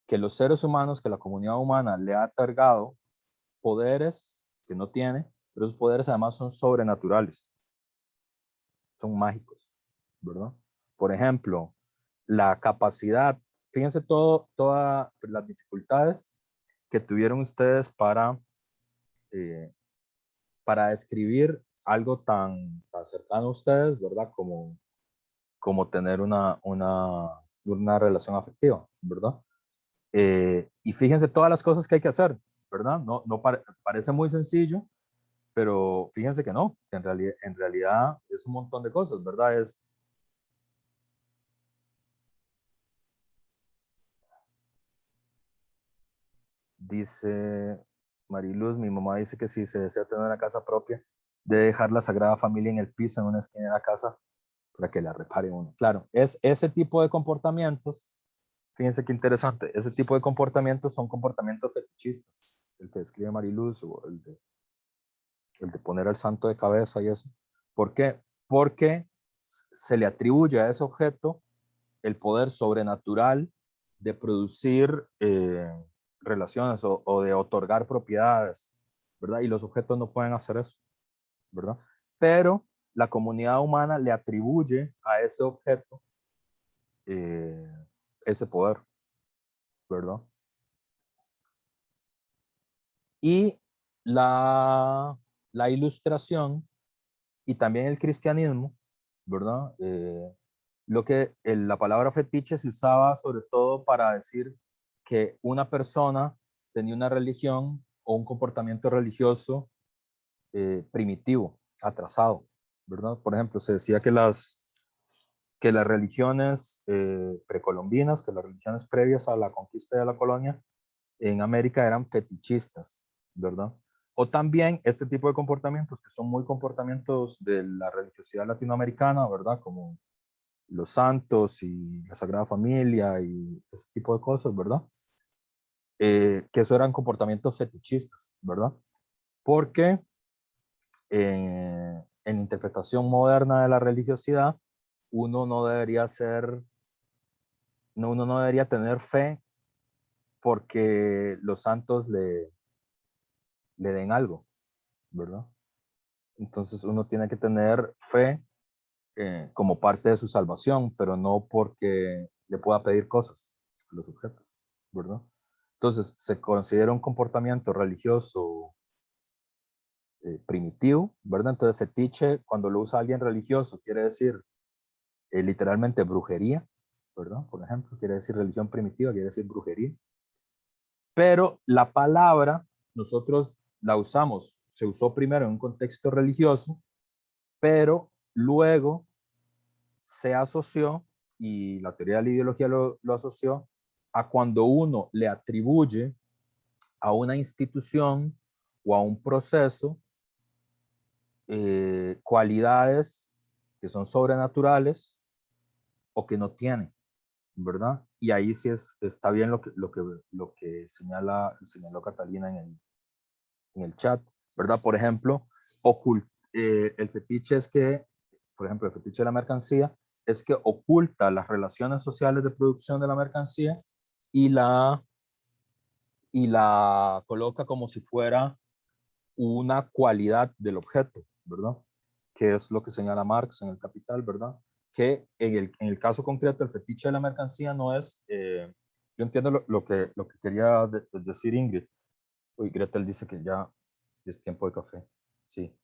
que los seres humanos, que la comunidad humana le ha otorgado poderes que no tiene, pero esos poderes además son sobrenaturales, son mágicos, ¿verdad? Por ejemplo, la capacidad, fíjense todas las dificultades que tuvieron ustedes para describir algo tan cercano a ustedes, ¿verdad? Como tener una relación afectiva, ¿verdad? Y fíjense todas las cosas que hay que hacer, ¿verdad? Parece muy sencillo, pero fíjense que no, que en realidad es un montón de cosas, ¿verdad? Dice Mariluz, mi mamá dice que si se desea tener una casa propia, debe dejar la Sagrada Familia en el piso, en una esquina de la casa, para que la repare uno. Claro, es ese tipo de comportamientos. Fíjense qué interesante. Ese tipo de comportamientos son comportamientos fetichistas. El que describe Mariluz o el de poner al santo de cabeza y eso. ¿Por qué? Porque se le atribuye a ese objeto el poder sobrenatural de producir relaciones o de otorgar propiedades, ¿verdad? Y los objetos no pueden hacer eso, ¿verdad? Pero la comunidad humana le atribuye a ese objeto ese poder, ¿verdad? Y la ilustración y también el cristianismo, ¿verdad? La palabra fetiche se usaba sobre todo para decir que una persona tenía una religión o un comportamiento religioso primitivo, atrasado, ¿verdad? Por ejemplo, se decía que las religiones precolombinas, que las religiones previas a la conquista de la colonia en América eran fetichistas, ¿verdad? O también este tipo de comportamientos que son muy comportamientos de la religiosidad latinoamericana, ¿verdad? Como los santos y la Sagrada Familia y ese tipo de cosas, ¿verdad? Que eso eran comportamientos fetichistas, ¿verdad? Porque en interpretación moderna de la religiosidad, uno no debería uno no debería tener fe porque los santos le den algo, ¿verdad? Entonces uno tiene que tener fe como parte de su salvación, pero no porque le pueda pedir cosas a los objetos, ¿verdad? Entonces se considera un comportamiento religioso primitivo, ¿verdad? Entonces fetiche, cuando lo usa alguien religioso, quiere decir literalmente brujería, ¿verdad? Por ejemplo, quiere decir religión primitiva, quiere decir brujería. Pero la palabra nosotros la usamos, se usó primero en un contexto religioso, pero luego se asoció, y la teoría de la ideología lo asoció, a cuando uno le atribuye a una institución o a un proceso cualidades que son sobrenaturales o que no tiene, ¿verdad? Y ahí sí está bien lo que señaló Catalina en el chat, ¿verdad? Por ejemplo, el fetiche es que, por ejemplo, el fetiche de la mercancía es que oculta las relaciones sociales de producción de la mercancía y la coloca como si fuera una cualidad del objeto, ¿verdad? Que es lo que señala Marx en el Capital, ¿verdad? Que en el caso concreto, el fetiche de la mercancía no es, yo entiendo lo que quería decir Ingrid. Uy, Gretel dice que ya es tiempo de café. Sí,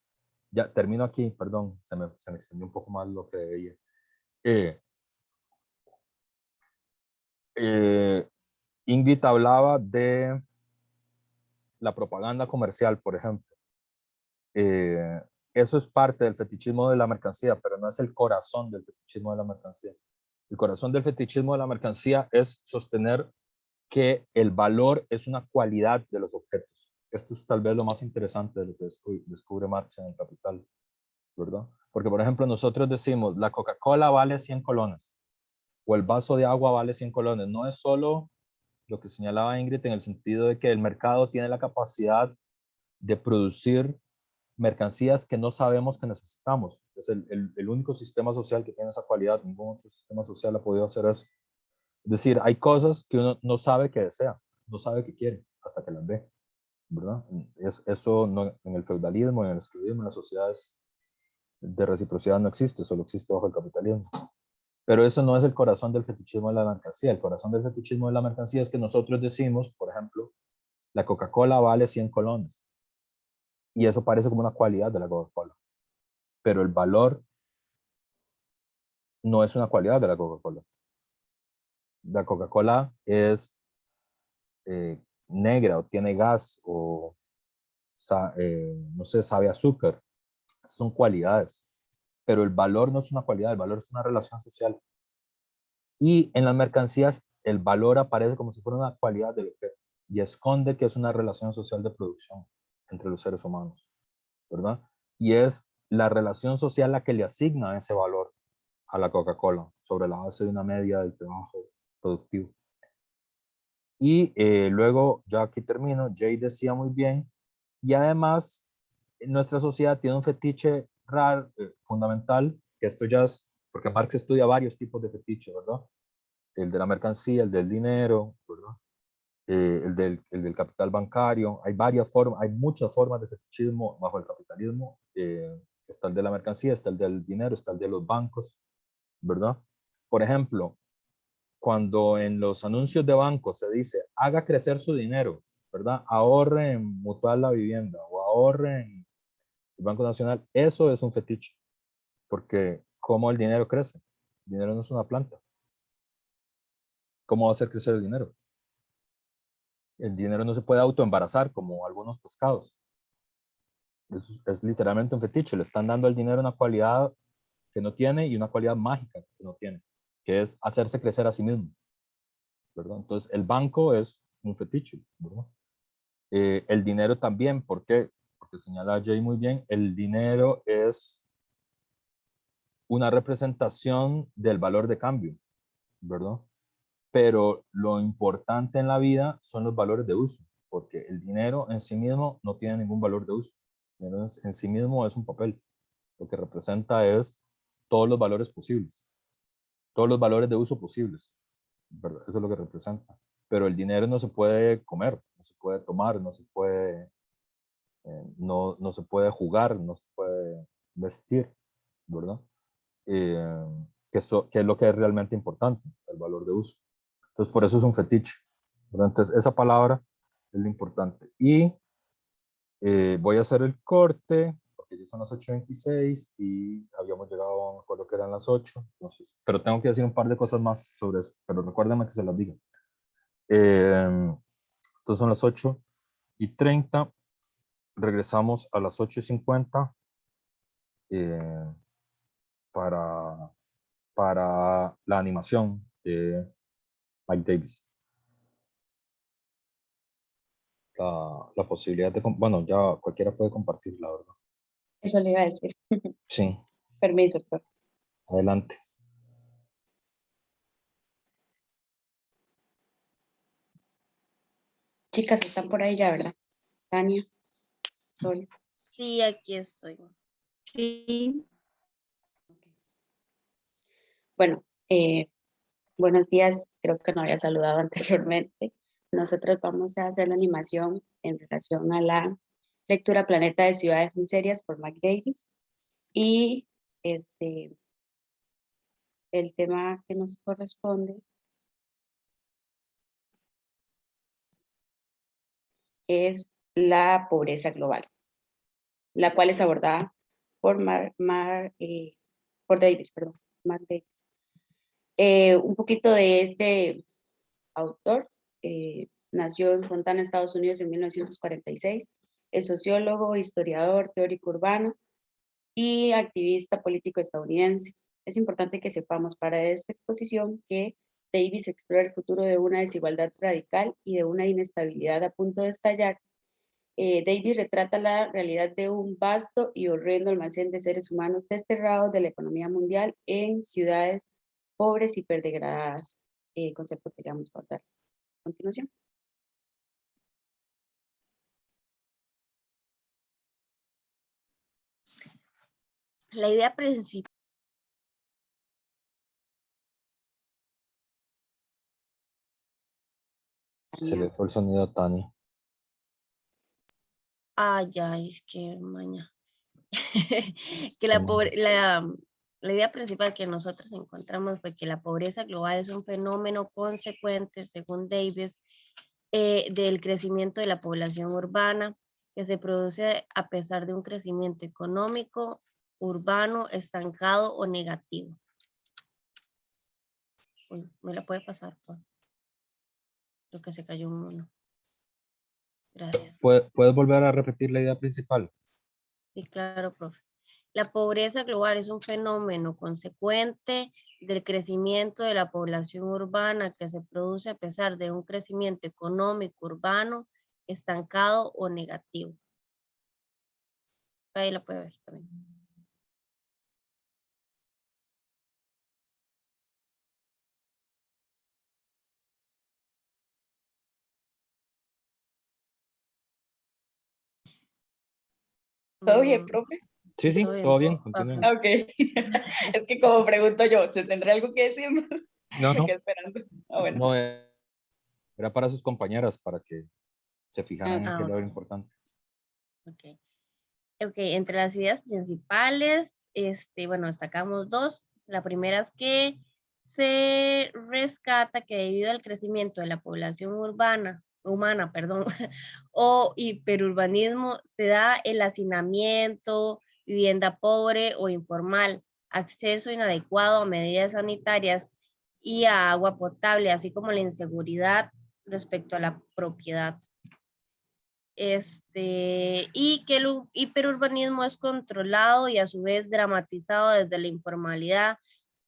ya termino aquí, perdón, se me extendió un poco más lo que debía. Ingrid hablaba de la propaganda comercial, por ejemplo. Eso es parte del fetichismo de la mercancía, pero no es el corazón del fetichismo de la mercancía. El corazón del fetichismo de la mercancía es sostener que el valor es una cualidad de los objetos. Esto es tal vez lo más interesante de lo que descubre Marx en el Capital, ¿verdad? Porque, por ejemplo, nosotros decimos, la Coca-Cola vale 100 colones, o el vaso de agua vale 100 colones. No es solo lo que señalaba Ingrid en el sentido de que el mercado tiene la capacidad de producir mercancías que no sabemos que necesitamos. Es el único sistema social que tiene esa cualidad. Ningún otro sistema social ha podido hacer eso. Es decir, hay cosas que uno no sabe que desea, no sabe que quiere, hasta que las ve, ¿verdad? Eso no, en el feudalismo, en el esclavismo, en las sociedades de reciprocidad no existe, solo existe bajo el capitalismo. Pero eso no es el corazón del fetichismo de la mercancía. El corazón del fetichismo de la mercancía es que nosotros decimos, por ejemplo, la Coca-Cola vale 100 colones. Y eso parece como una cualidad de la Coca-Cola. Pero el valor no es una cualidad de la Coca-Cola. La Coca-Cola es negra o tiene gas o no sé, sabe a azúcar. Son cualidades. Pero el valor no es una cualidad, el valor es una relación social. Y en las mercancías el valor aparece como si fuera una cualidad del objeto y esconde que es una relación social de producción entre los seres humanos, ¿verdad? Y es la relación social la que le asigna ese valor a la Coca-Cola sobre la base de una media del trabajo productivo. Y luego, ya aquí termino, Jay decía muy bien, y además nuestra sociedad tiene un fetiche raro, fundamental, que esto ya es, porque Marx estudia varios tipos de fetiche, ¿verdad? El de la mercancía, el del dinero, ¿verdad? El del capital bancario. Hay varias formas, hay muchas formas de fetichismo bajo el capitalismo. Está el de la mercancía, está el del dinero, está el de los bancos, ¿verdad? Por ejemplo, cuando en los anuncios de bancos se dice, haga crecer su dinero, ¿verdad? Ahorre en Mutual La Vivienda o ahorre en el Banco Nacional, eso es un fetiche, porque ¿cómo el dinero crece? El dinero no es una planta. ¿Cómo va a hacer crecer el dinero? El dinero no se puede autoembarazar como algunos pescados. Es literalmente un fetiche. Le están dando al dinero una cualidad que no tiene y una cualidad mágica que no tiene, que es hacerse crecer a sí mismo, ¿verdad? Entonces, el banco es un fetiche, ¿verdad? El dinero también, ¿por qué? Porque señala Jay muy bien, el dinero es una representación del valor de cambio, ¿verdad? Pero lo importante en la vida son los valores de uso, porque el dinero en sí mismo no tiene ningún valor de uso. El dinero en sí mismo es un papel. Lo que representa es todos los valores posibles, todos los valores de uso posibles, ¿verdad? Eso es lo que representa. Pero el dinero no se puede comer, no se puede tomar, no se puede, no se puede jugar, no se puede vestir, ¿verdad? Que es lo que es realmente importante, el valor de uso. Entonces, por eso es un fetiche, ¿verdad? Entonces, esa palabra es lo importante. Y voy a hacer el corte, porque ya son las 8:26 y habíamos llegado a un acuerdo que eran las 8. Entonces, pero tengo que decir un par de cosas más sobre eso, pero recuérdenme que se las diga. Entonces, son las 8:30. Regresamos a las 8:50 para la animación de Mike Davis. La posibilidad de, bueno, ya cualquiera puede compartir, la verdad. Eso le iba a decir. Sí. Permiso, profe. Adelante. Chicas, están por ahí ya, ¿verdad? Tania, Sol. Sí, aquí estoy. Sí. Bueno, buenos días, creo que no había saludado anteriormente. Nosotros vamos a hacer la animación en relación a la lectura Planeta de Ciudades Miserias por Mike Davis. Y el tema que nos corresponde es la pobreza global, la cual es abordada por Davis, perdón, Mark Davis. Un poquito de este autor, nació en Fontana, Estados Unidos en 1946, es sociólogo, historiador, teórico urbano y activista político estadounidense. Es importante que sepamos para esta exposición que Davis explora el futuro de una desigualdad radical y de una inestabilidad a punto de estallar. Davis retrata la realidad de un vasto y horrendo almacén de seres humanos desterrados de la economía mundial en ciudades pobres y hiperdegradadas, concepto que vamos a abordar a continuación. La idea principal. Se le fue el sonido a Tania. Ay, es que maña. Que la idea principal que nosotros encontramos fue que la pobreza global es un fenómeno consecuente, según Davis, del crecimiento de la población urbana que se produce a pesar de un crecimiento económico, urbano, estancado o negativo. Uy, ¿me la puede pasar? Creo que se cayó uno. Gracias. ¿Puedes volver a repetir la idea principal? Sí, claro, profe. La pobreza global es un fenómeno consecuente del crecimiento de la población urbana que se produce a pesar de un crecimiento económico urbano estancado o negativo. Ahí la puede ver también. ¿Todo bien, profe? Sí, todo bien, continúen. Ok, es que como pregunto yo, ¿se tendrá algo que decir? No. Me quedé esperando. Bueno. No, era para sus compañeras, para que se fijaran en que era lo importante. Ok, entre las ideas principales, bueno, destacamos dos. La primera es que se rescata que debido al crecimiento de la población humana, o hiperurbanismo, se da el hacinamiento, vivienda pobre o informal, acceso inadecuado a medidas sanitarias y a agua potable, así como la inseguridad respecto a la propiedad. Y que el hiperurbanismo es controlado y a su vez dramatizado desde la informalidad.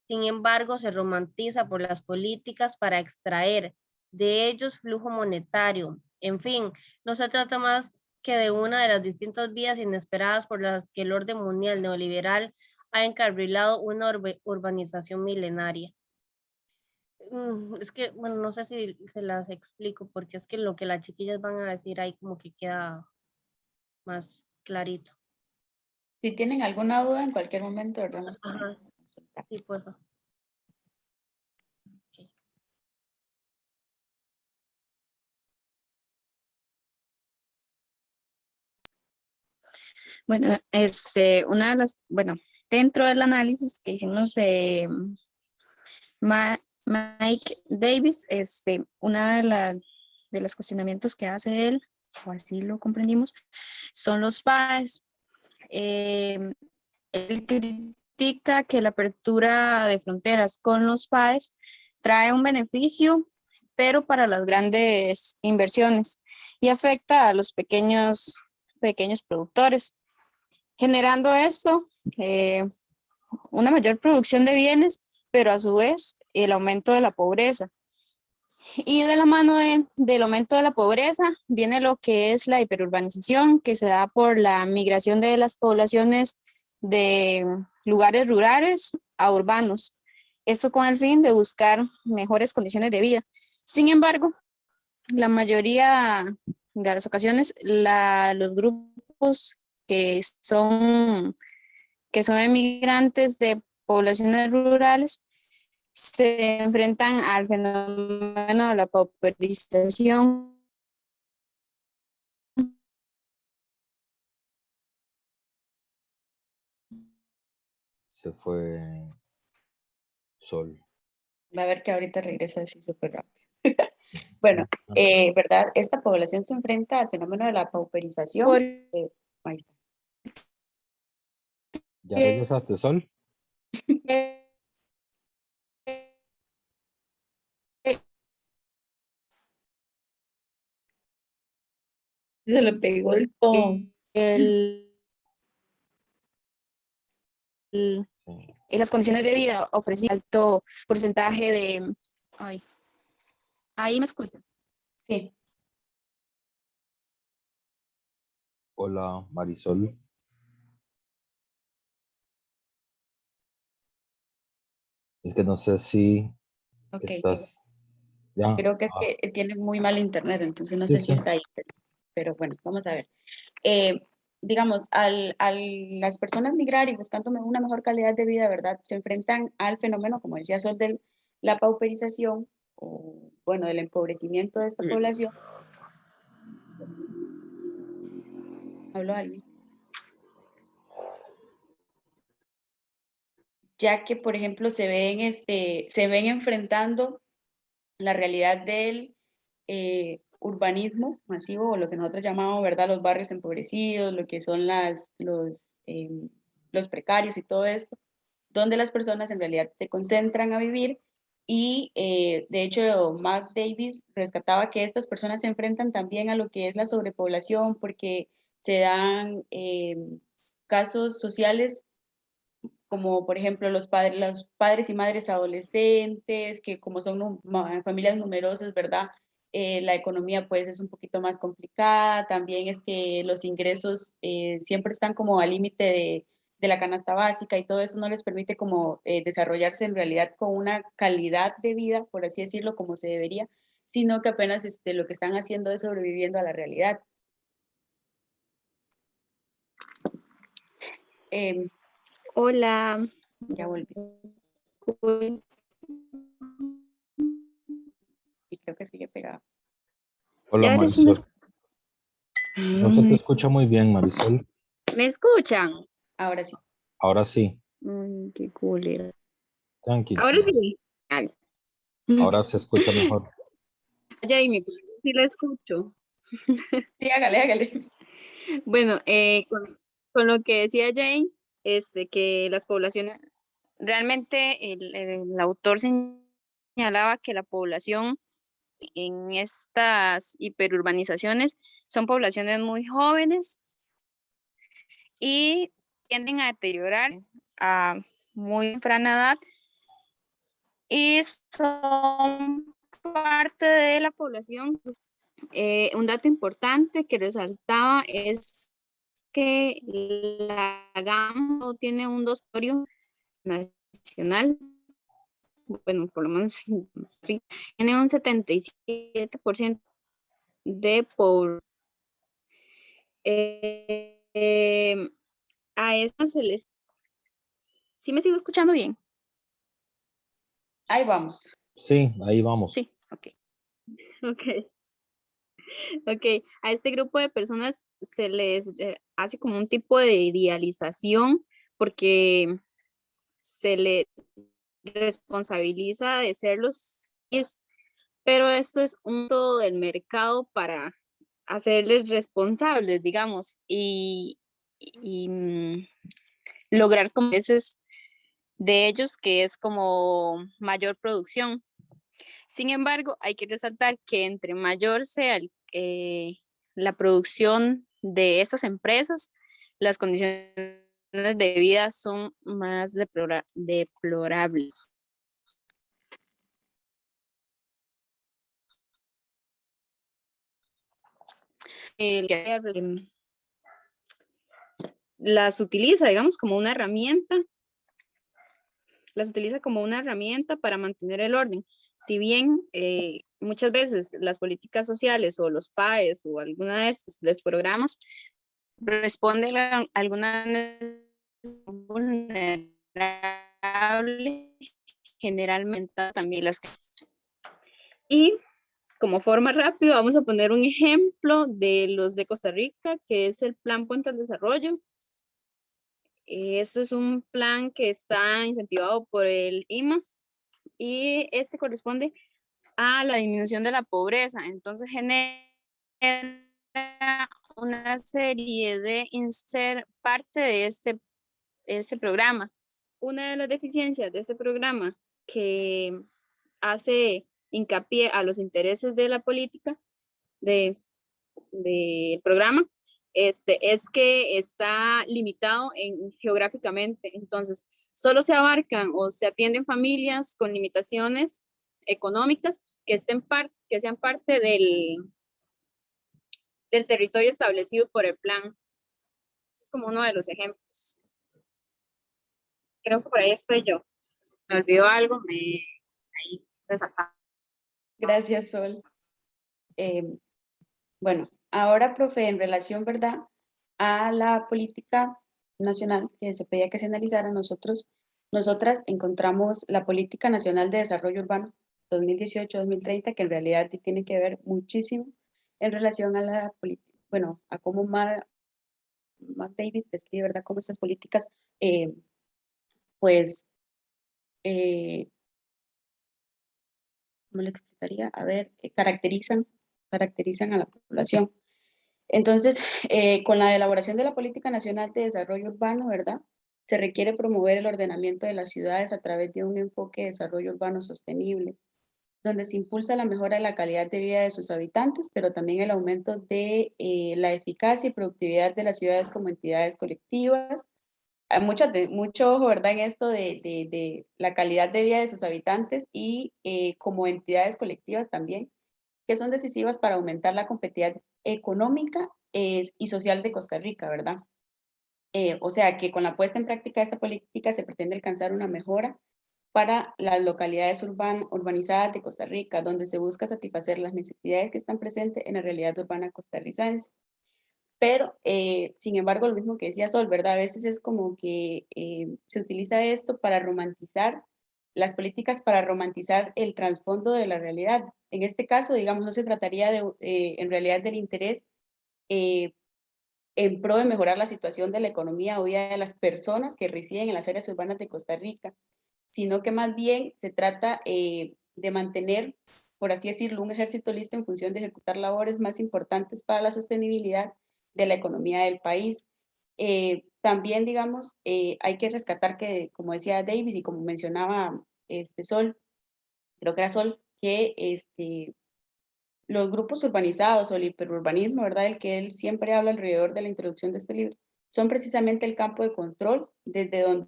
Sin embargo, se romantiza por las políticas para extraer de ellos flujo monetario. En fin, no se trata más que de una de las distintas vías inesperadas por las que el orden mundial neoliberal ha encarrilado una urbanización milenaria. Es que, bueno, no sé si se las explico, porque es que lo que las chiquillas van a decir ahí como que queda más clarito. Si tienen alguna duda en cualquier momento, ¿verdad? Ajá. Sí, por favor. Okay. Bueno, una de las, bueno, dentro del análisis que hicimos de Mike Davis, una de los cuestionamientos que hace él, o así lo comprendimos, son los PAES. Él critica que la apertura de fronteras con los PAES trae un beneficio, pero para las grandes inversiones y afecta a los pequeños productores, generando esto una mayor producción de bienes, pero a su vez el aumento de la pobreza. Y de la mano del aumento de la pobreza viene lo que es la hiperurbanización, que se da por la migración de las poblaciones de lugares rurales a urbanos. Esto con el fin de buscar mejores condiciones de vida. Sin embargo, la mayoría de las ocasiones los grupos que son emigrantes de poblaciones rurales se enfrentan al fenómeno de la pauperización. Se fue Sol. Va a ver que ahorita regresa así súper rápido. Bueno, ¿verdad? Esta población se enfrenta al fenómeno de la pauperización. Ahí está. ¿Ya regresaste, Sol? Se lo pegó el con. Y las condiciones de vida ofrecen alto porcentaje de... Ay, ahí me escuchan. Sí. Hola, Marisol. Es que no sé si Ok. estás... Ya. Creo que es que tiene muy mal internet, entonces no Sí, sé si sí. está ahí. Pero bueno, vamos a ver. Digamos, las personas migrar y buscando una mejor calidad de vida, ¿verdad? Se enfrentan al fenómeno, como decía Sol, de la pauperización, o bueno, del empobrecimiento de esta población. ¿Habló alguien? Ya que, por ejemplo, se ven enfrentando la realidad del urbanismo masivo, o lo que nosotros llamamos, ¿verdad?, los barrios empobrecidos, lo que son los precarios y todo esto, donde las personas en realidad se concentran a vivir y, de hecho, Mark Davis rescataba que estas personas se enfrentan también a lo que es la sobrepoblación, porque se dan casos sociales como por ejemplo los padres y madres adolescentes, que como son familias numerosas, ¿verdad? La economía pues es un poquito más complicada, también es que los ingresos siempre están como al límite de la canasta básica y todo eso no les permite como desarrollarse en realidad con una calidad de vida, por así decirlo, como se debería, sino que apenas lo que están haciendo es sobreviviendo a la realidad. Hola. Ya volví. Y creo que sigue pegado. Hola, Ya ahora sí me Marisol. No se te escucha muy bien, Marisol. ¿Me escuchan? Ahora sí. Ahora sí. Qué cool. Tranquilo. Ahora sí. Dale. Ahora se escucha mejor. Jamie, sí la escucho. Sí, hágale. Bueno, con lo que decía Jane, que las poblaciones, realmente el autor señalaba que la población en estas hiperurbanizaciones son poblaciones muy jóvenes y tienden a deteriorar a muy temprana edad y son parte de la población. Un dato importante que resaltaba es que la GAM tiene un dormitorio nacional, bueno, por lo menos tiene un 77% de población. A esta se les... ¿Sí me sigo escuchando bien? Ahí vamos. Sí, ahí vamos. Sí, ok. A este grupo de personas se les hace como un tipo de idealización porque se le responsabiliza de ser los guías, pero esto es un todo del mercado para hacerles responsables, digamos, y lograr como veces de ellos que es como mayor producción. Sin embargo, hay que resaltar que entre mayor sea la producción de estas empresas, las condiciones de vida son más deplorables. Las utiliza, digamos, como una herramienta. Las utiliza como una herramienta para mantener el orden. si bien muchas veces las políticas sociales o los PAES o alguna de estos de programas responden a alguna necesidad vulnerable, generalmente también las casas. Y como forma rápida, vamos a poner un ejemplo de los de Costa Rica, que es el Plan Puente al Desarrollo. Este es un plan que está incentivado por el IMAS y este corresponde a la disminución de la pobreza. Entonces genera una serie de parte de este programa. Una de las deficiencias de este programa que hace hincapié a los intereses de la política del programa es que está limitado geográficamente. Entonces, solo se abarcan o se atienden familias con limitaciones económicas que sean parte del territorio establecido por el plan. Es como uno de los ejemplos. Creo que por ahí estoy yo. Si me olvidó algo, ahí resaltamos. Gracias, Sol. Bueno, ahora, profe, en relación, ¿verdad?, a la política nacional que se pedía que se analizara, nosotras encontramos la Política Nacional de Desarrollo Urbano 2018-2030, que en realidad tiene que ver muchísimo en relación a la política, bueno, a cómo Matt Davis describe, ¿verdad?, cómo estas políticas, pues, ¿cómo le explicaría? A ver, caracterizan a la población. Entonces, con la elaboración de la Política Nacional de Desarrollo Urbano, ¿verdad?, se requiere promover el ordenamiento de las ciudades a través de un enfoque de desarrollo urbano sostenible, donde se impulsa la mejora de la calidad de vida de sus habitantes, pero también el aumento de la eficacia y productividad de las ciudades como entidades colectivas. Hay mucho ojo, ¿verdad?, en esto de la calidad de vida de sus habitantes y como entidades colectivas también, que son decisivas para aumentar la competitividad económica y social de Costa Rica, ¿verdad? O sea que con la puesta en práctica de esta política se pretende alcanzar una mejora para las localidades urbanizadas de Costa Rica, donde se busca satisfacer las necesidades que están presentes en la realidad urbana costarricense. Pero, sin embargo, lo mismo que decía Sol, ¿verdad? A veces es como que se utiliza esto para romantizar las políticas, para romantizar el trasfondo de la realidad. En este caso, digamos, no se trataría en realidad del interés en pro de mejorar la situación de la economía o vida de las personas que residen en las áreas urbanas de Costa Rica, sino que más bien se trata de mantener, por así decirlo, un ejército listo en función de ejecutar labores más importantes para la sostenibilidad de la economía del país. También, digamos, hay que rescatar que, como decía Davis y como mencionaba Sol, creo que era Sol, que los grupos urbanizados o el hiperurbanismo, ¿verdad?, del que él siempre habla alrededor de la introducción de este libro, son precisamente el campo de control desde donde,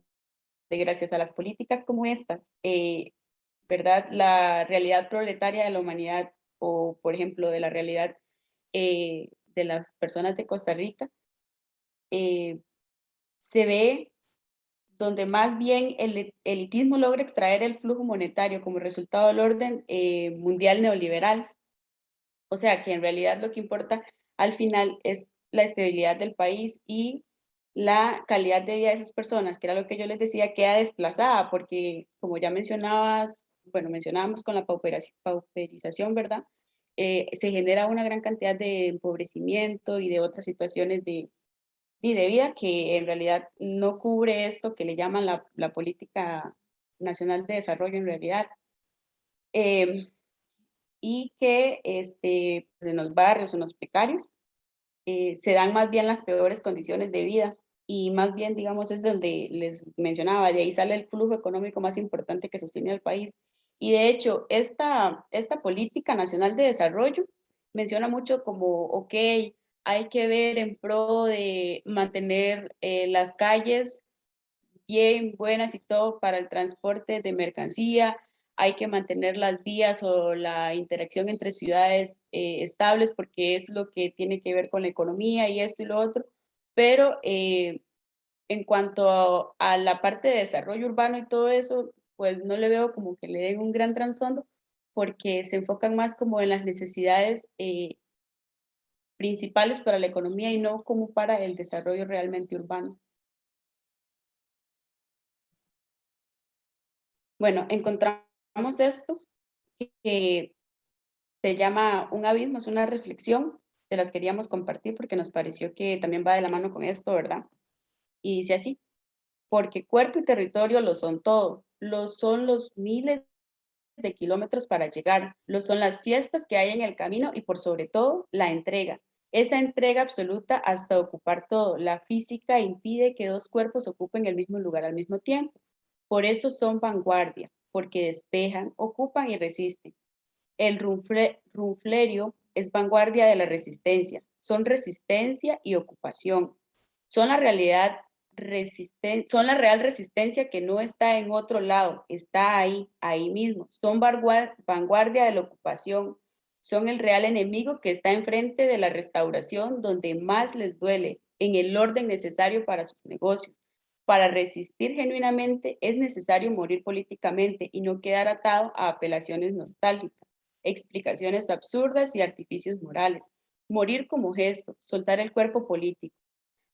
gracias a las políticas como estas, ¿verdad?, la realidad proletaria de la humanidad o, por ejemplo, de la realidad de las personas de Costa Rica, se ve donde más bien el elitismo logra extraer el flujo monetario como resultado del orden mundial neoliberal. O sea que en realidad lo que importa al final es la estabilidad del país y la calidad de vida de esas personas, que era lo que yo les decía, queda desplazada, porque como ya mencionábamos con la pauperización, ¿verdad? Se genera una gran cantidad de empobrecimiento y de otras situaciones de vida que en realidad no cubre esto que le llaman la Política Nacional de Desarrollo en realidad. Y que en los barrios, en los precarios, se dan más bien las peores condiciones de vida y más bien, digamos, es donde les mencionaba, de ahí sale el flujo económico más importante que sostiene al país. Y de hecho, esta Política Nacional de Desarrollo menciona mucho como, ok, hay que ver en pro de mantener las calles bien buenas y todo para el transporte de mercancía, hay que mantener las vías o la interacción entre ciudades estables porque es lo que tiene que ver con la economía y esto y lo otro, pero en cuanto a la parte de desarrollo urbano y todo eso, pues no le veo como que le den un gran trasfondo, porque se enfocan más como en las necesidades principales para la economía y no como para el desarrollo realmente urbano. Bueno, encontramos esto que se llama Un abismo, es una reflexión, se las queríamos compartir porque nos pareció que también va de la mano con esto, ¿verdad? Y dice así: porque cuerpo y territorio lo son todo, lo son los miles de kilómetros para llegar, lo son las fiestas que hay en el camino y por sobre todo la entrega. Esa entrega absoluta hasta ocupar todo. La física impide que dos cuerpos ocupen el mismo lugar al mismo tiempo. Por eso son vanguardia, porque despejan, ocupan y resisten. El runflerio es vanguardia de la resistencia. Son resistencia y ocupación. Son la son la real resistencia que no está en otro lado, está ahí, ahí mismo. Son vanguardia de la ocupación. Son el real enemigo que está enfrente de la restauración donde más les duele, en el orden necesario para sus negocios. Para resistir genuinamente es necesario morir políticamente y no quedar atado a apelaciones nostálgicas, explicaciones absurdas y artificios morales. Morir como gesto, soltar el cuerpo político.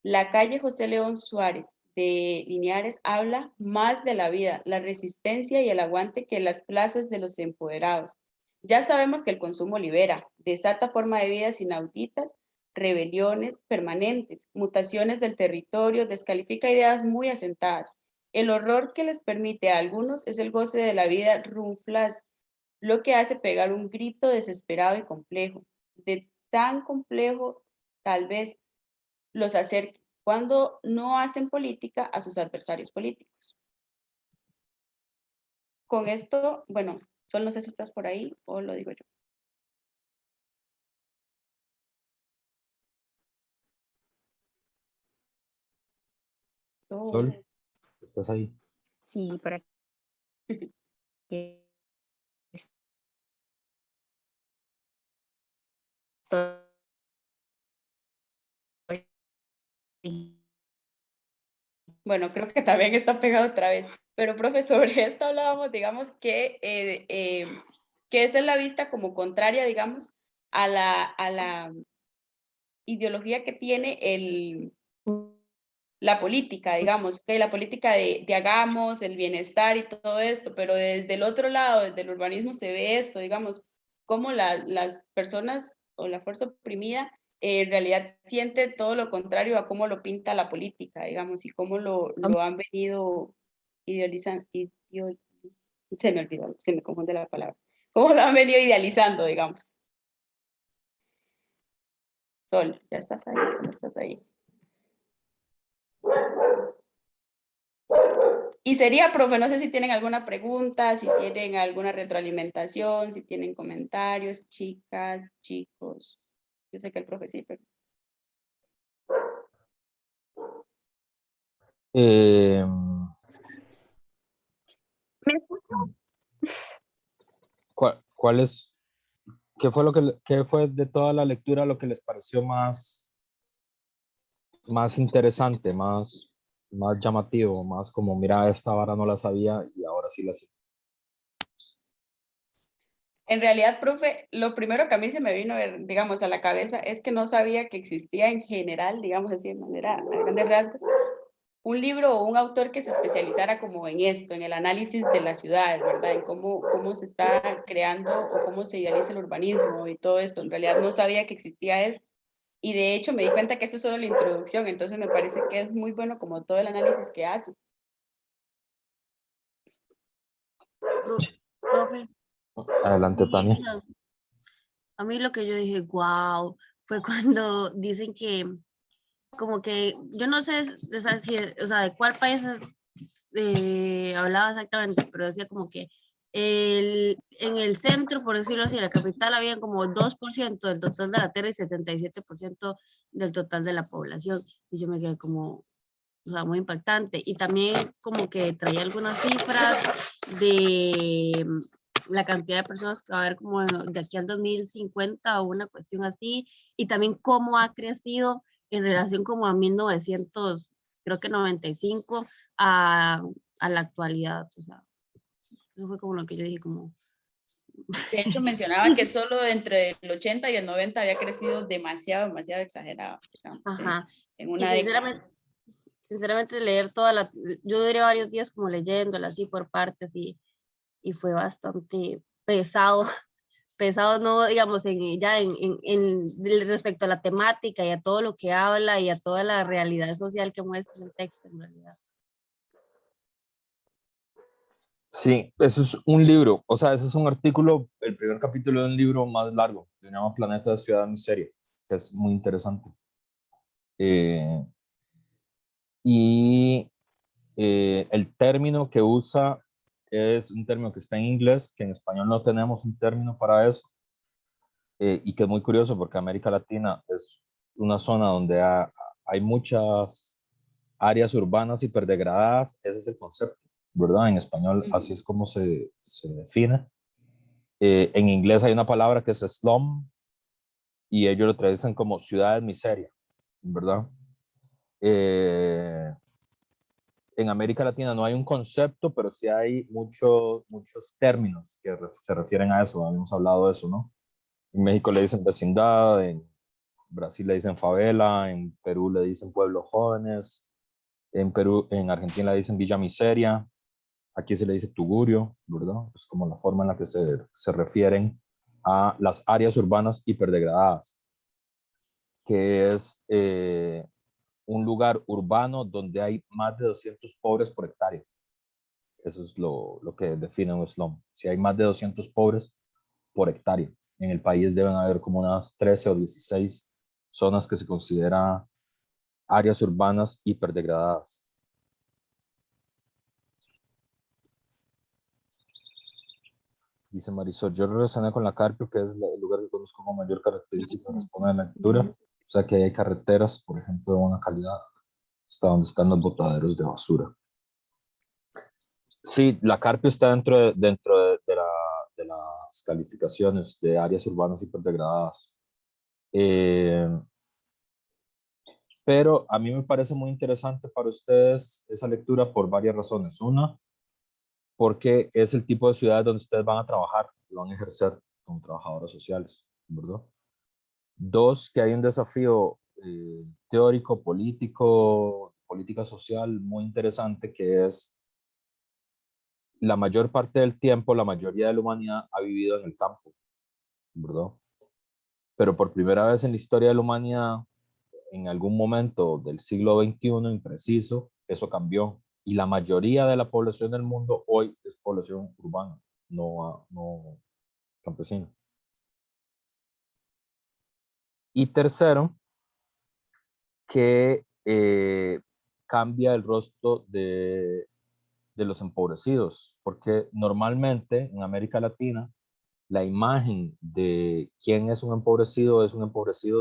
La calle José León Suárez de Liniares habla más de la vida, la resistencia y el aguante que las plazas de los empoderados. Ya sabemos que el consumo libera, desata forma de vidas inauditas, rebeliones permanentes, mutaciones del territorio, descalifica ideas muy asentadas. El horror que les permite a algunos es el goce de la vida runflas, lo que hace pegar un grito desesperado y complejo. De tan complejo, tal vez, los acerque cuando no hacen política a sus adversarios políticos. Con esto, bueno, Sol, no sé si estás por ahí o lo digo yo. Sol, ¿estás ahí? Sí, por aquí. Bueno, creo que también está pegado otra vez. Pero, profe, sobre esto hablábamos, digamos, que esa es la vista como contraria, digamos, a la ideología que tiene la política, digamos, que la política de hagamos, el bienestar y todo esto, pero desde el otro lado, desde el urbanismo se ve esto, digamos, cómo las personas o la fuerza oprimida en realidad siente todo lo contrario a cómo lo pinta la política, digamos, y cómo lo han venido idealizando, se me olvidó, se me confunde la palabra, cómo lo han venido idealizando, digamos. Sol, ya estás ahí, ¿cómo estás ahí? Y sería, profe, no sé si tienen alguna pregunta, si tienen alguna retroalimentación, si tienen comentarios, chicas, chicos. Yo sé que el profe sí, pero... ¿Me escucho? ¿Qué fue qué fue de toda la lectura lo que les pareció más interesante, más llamativo, más como, mira, esta vara no la sabía y ahora sí la sé? En realidad, profe, lo primero que a mí se me vino, digamos, a la cabeza es que no sabía que existía en general, digamos así, de manera a grandes rasgos, un libro o un autor que se especializara como en esto, en el análisis de las ciudades, ¿verdad? En cómo se está creando o cómo se idealiza el urbanismo y todo esto. En realidad no sabía que existía esto. Y de hecho me di cuenta que esto es solo la introducción, entonces me parece que es muy bueno como todo el análisis que hace. Profe, Adelante, Tania. a mí lo que yo dije, wow, fue cuando dicen que, como que, yo no sé o sea, de cuál país hablaba exactamente, pero decía como que en el centro, por decirlo así, en la capital, había como 2% del total de la tierra y 77% del total de la población. Y yo me quedé como, o sea, muy impactante. Y también como que traía algunas cifras de la cantidad de personas que va a haber como de aquí al 2050 o una cuestión así. Y también cómo ha crecido en relación como a 1900, creo que 95, a la actualidad. O sea, eso fue como lo que yo dije, como, De hecho, mencionaba que solo entre el 80 y el 90 había crecido demasiado, demasiado exagerado, digamos, Ajá. en Y una década. sinceramente leer yo duré varios días como leyéndola así por partes y fue bastante pesado, pesado no, digamos, respecto a la temática y a todo lo que habla y a toda la realidad social que muestra el texto en realidad. Sí, eso es un libro, o sea, ese es un artículo, el primer capítulo de un libro más largo, se llama Planeta de Ciudad Miseria, que es muy interesante. Y el término que usa es un término que está en inglés, que en español no tenemos un término para eso, y que es muy curioso porque América Latina es una zona donde hay muchas áreas urbanas hiperdegradadas, ese es el concepto, ¿verdad? En español así es como se define. En inglés hay una palabra que es slum y ellos lo traducen como ciudad de miseria, ¿verdad? En América Latina no hay un concepto, pero sí hay muchos términos que se refieren a eso. Habíamos hablado de eso, ¿no? En México le dicen vecindad, en Brasil le dicen favela, en Perú le dicen pueblos jóvenes, en Argentina le dicen villa miseria, aquí se le dice tugurio, ¿verdad? Es como la forma en la que se refieren a las áreas urbanas hiperdegradadas, que es un lugar urbano donde hay más de 200 pobres por hectárea. Eso es lo que define un slum. Si hay más de 200 pobres por hectárea. En el país deben haber como unas 13 o 16 zonas que se consideran áreas urbanas hiperdegradadas. Dice Marisol, yo relacioné con la Carpio, que es el lugar que conozco con mayor característica responde a la lectura. O sea que hay carreteras, por ejemplo, de buena calidad, hasta donde están los botaderos de basura. Sí, la Carpio está dentro de las calificaciones de áreas urbanas hiperdegradadas. Pero a mí me parece muy interesante para ustedes esa lectura por varias razones. Una, porque es el tipo de ciudades donde ustedes van a trabajar y van a ejercer como trabajadoras sociales, ¿verdad? Dos, que hay un desafío teórico, político, política social muy interesante, que es la mayor parte del tiempo, la mayoría de la humanidad ha vivido en el campo, ¿verdad? Pero por primera vez en la historia de la humanidad, en algún momento del siglo XXI impreciso, eso cambió. Y la mayoría de la población del mundo hoy es población urbana, no campesina. Y tercero, que cambia el rostro de los empobrecidos, porque normalmente en América Latina la imagen de quién es un empobrecido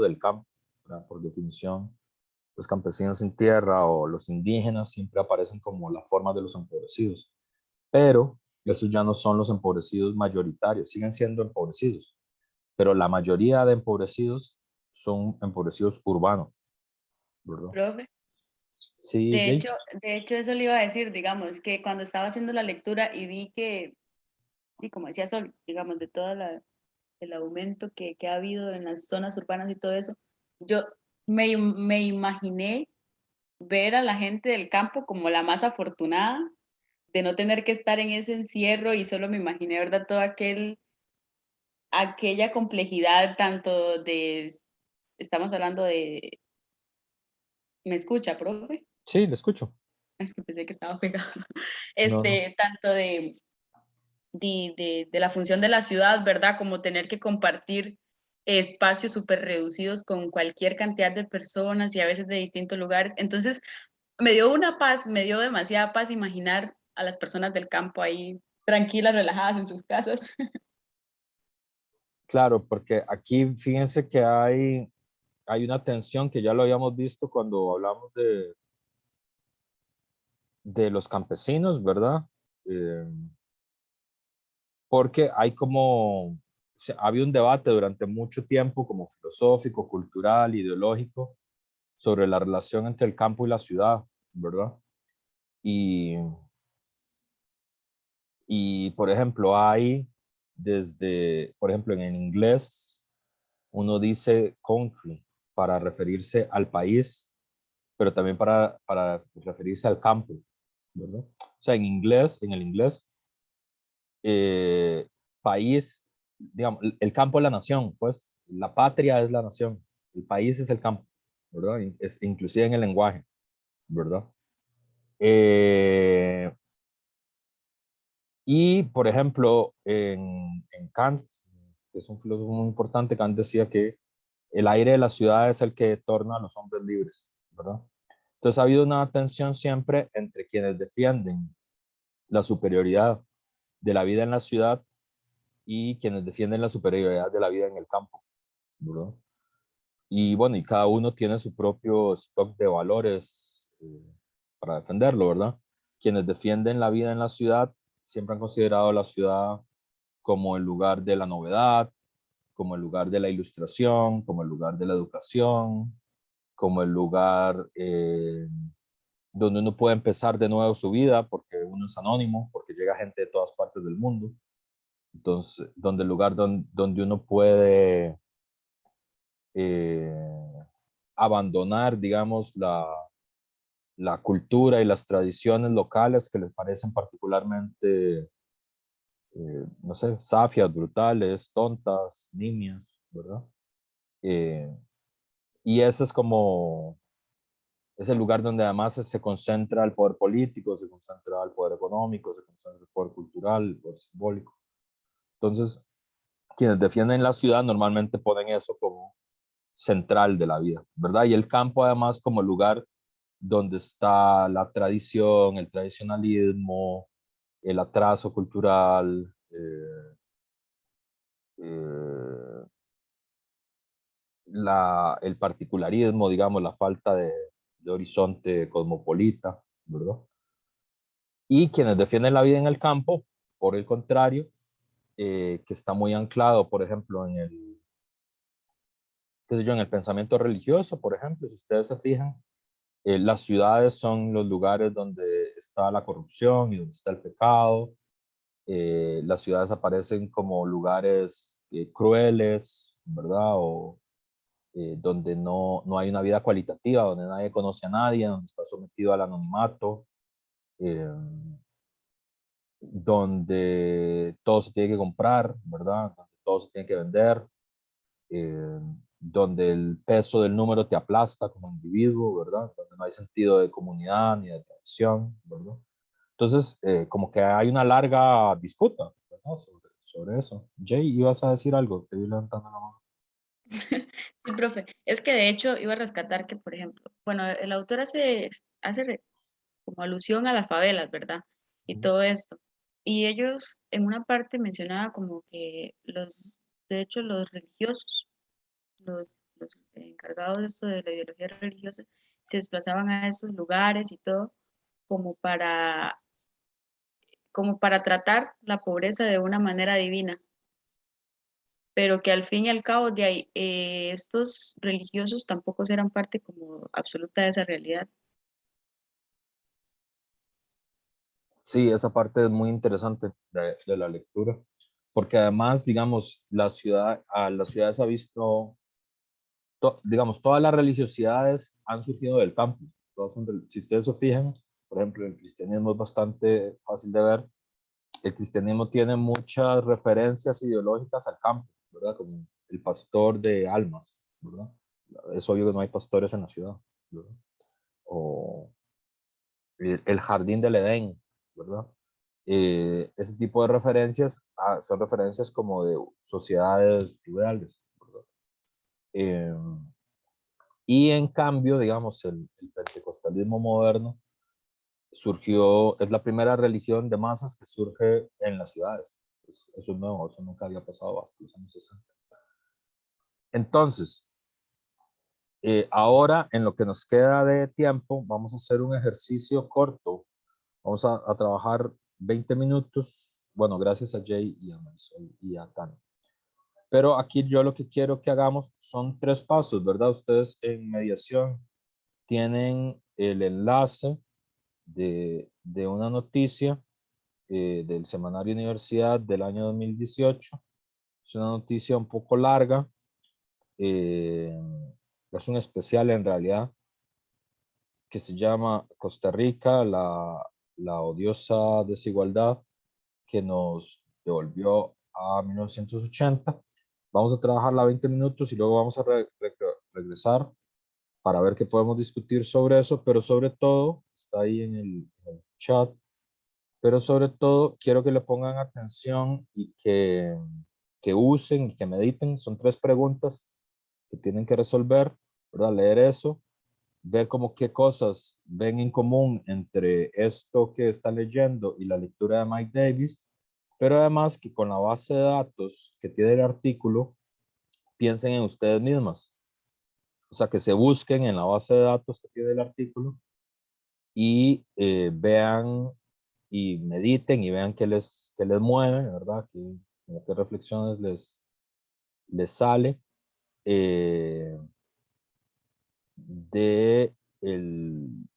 del campo, ¿verdad? Por definición, los campesinos sin tierra o los indígenas siempre aparecen como la forma de los empobrecidos, pero esos ya no son los empobrecidos mayoritarios, siguen siendo empobrecidos, pero la mayoría de empobrecidos son empobrecidos urbanos, ¿verdad? Profe, Sí, Jay. de hecho eso le iba a decir, digamos, que cuando estaba haciendo la lectura y vi que, y como decía Sol, digamos, de todo el aumento que ha habido en las zonas urbanas y todo eso, yo me imaginé ver a la gente del campo como la más afortunada de no tener que estar en ese encierro y solo me imaginé, ¿verdad? Aquella complejidad tanto estamos hablando de, ¿me escucha, profe? Sí, le escucho. Es que pensé que estaba pegado. No. Tanto de la función de la ciudad, ¿verdad? Como tener que compartir espacios súper reducidos con cualquier cantidad de personas y a veces de distintos lugares. Entonces, me dio una paz, me dio demasiada paz imaginar a las personas del campo ahí tranquilas, relajadas en sus casas. Claro, porque aquí fíjense que hay una tensión que ya lo habíamos visto cuando hablamos de los campesinos, ¿verdad? Eh, porque hay había un debate durante mucho tiempo como filosófico, cultural, ideológico, sobre la relación entre el campo y la ciudad, ¿verdad? Y por ejemplo, hay desde, por ejemplo, en inglés, uno dice country para referirse al país, pero también para referirse al campo, ¿verdad? O sea, en el inglés, país, digamos, el campo es la nación, pues, la patria es la nación, el país es el campo, ¿verdad? Es, inclusive en el lenguaje, ¿verdad? Y, por ejemplo, en Kant, que es un filósofo muy importante, Kant decía que el aire de la ciudad es el que torna a los hombres libres, ¿verdad? Entonces ha habido una tensión siempre entre quienes defienden la superioridad de la vida en la ciudad y quienes defienden la superioridad de la vida en el campo, ¿verdad? Y bueno, y cada uno tiene su propio stock de valores para defenderlo, ¿verdad? Quienes defienden la vida en la ciudad siempre han considerado la ciudad como el lugar de la novedad, como el lugar de la ilustración, como el lugar de la educación, como el lugar donde uno puede empezar de nuevo su vida, porque uno es anónimo, porque llega gente de todas partes del mundo. Entonces, donde el lugar donde uno puede abandonar, digamos, la cultura y las tradiciones locales que les parecen particularmente, no sé, safias, brutales, tontas, nimias, ¿verdad? Y ese es como, es el lugar donde además se concentra el poder político, se concentra el poder económico, se concentra el poder cultural, el poder simbólico. Entonces, quienes defienden la ciudad normalmente ponen eso como central de la vida, ¿verdad? Y el campo además como lugar donde está la tradición, el tradicionalismo, el atraso cultural, el particularismo, digamos, la falta de horizonte cosmopolita, ¿verdad? Y quienes defienden la vida en el campo, por el contrario, que está muy anclado, por ejemplo, en el, qué sé yo, en el pensamiento religioso, por ejemplo, si ustedes se fijan, las ciudades son los lugares donde está la corrupción y donde está el pecado. Las ciudades aparecen como lugares crueles, ¿verdad? O donde no hay una vida cualitativa, donde nadie conoce a nadie, donde está sometido al anonimato, donde todo se tiene que comprar, ¿verdad? Donde todo se tiene que vender, eh, donde el peso del número te aplasta como individuo, ¿verdad? Donde no hay sentido de comunidad ni de tradición, ¿verdad? Entonces, como que hay una larga disputa, ¿verdad? Sobre eso. Jay, ¿ibas a decir algo? Te vi levantando la mano. Sí, profe. Es que de hecho iba a rescatar que, por ejemplo, bueno, el autor hace como alusión a las favelas, ¿verdad? Y todo esto. Y ellos en una parte mencionaba como que de hecho, los religiosos, los encargados de esto de la ideología religiosa, se desplazaban a esos lugares y todo como para tratar la pobreza de una manera divina, pero que al fin y al cabo de ahí, estos religiosos tampoco eran parte como absoluta de esa realidad. Sí, esa parte es muy interesante de la lectura, porque además, digamos, las ciudades ha visto, digamos, todas las religiosidades han surgido del campo. Si ustedes se fijan, por ejemplo, el cristianismo es bastante fácil de ver. El cristianismo tiene muchas referencias ideológicas al campo, ¿verdad? Como el pastor de almas, ¿verdad? Es obvio que no hay pastores en la ciudad, ¿verdad? O el jardín del Edén, ¿verdad? Ese tipo de referencias son referencias como de sociedades ideales, ¿verdad? Y en cambio, digamos, el pentecostalismo moderno es la primera religión de masas que surge en las ciudades. Eso es nuevo, eso nunca había pasado hasta los años 60. Entonces, ahora en lo que nos queda de tiempo, vamos a hacer un ejercicio corto. Vamos a trabajar 20 minutos, bueno, gracias a Jay y a Marisol y a Tania. Pero aquí yo lo que quiero que hagamos son 3 pasos, ¿verdad? Ustedes en mediación tienen el enlace de una noticia del Semanario Universidad del año 2018. Es una noticia un poco larga. Es un especial en realidad que se llama Costa Rica, la odiosa desigualdad que nos devolvió a 1980. Vamos a trabajarla 20 minutos y luego vamos a regresar para ver qué podemos discutir sobre eso, pero sobre todo, está ahí en el chat, pero sobre todo quiero que le pongan atención y que usen y que mediten. Son 3 preguntas que tienen que resolver, ¿verdad? Leer eso, ver como qué cosas ven en común entre esto que está leyendo y la lectura de Mike Davis, pero además que con la base de datos que tiene el artículo, piensen en ustedes mismas. O sea, que se busquen en la base de datos que tiene el artículo y vean y mediten y vean qué les mueve, ¿verdad? Qué reflexiones les sale de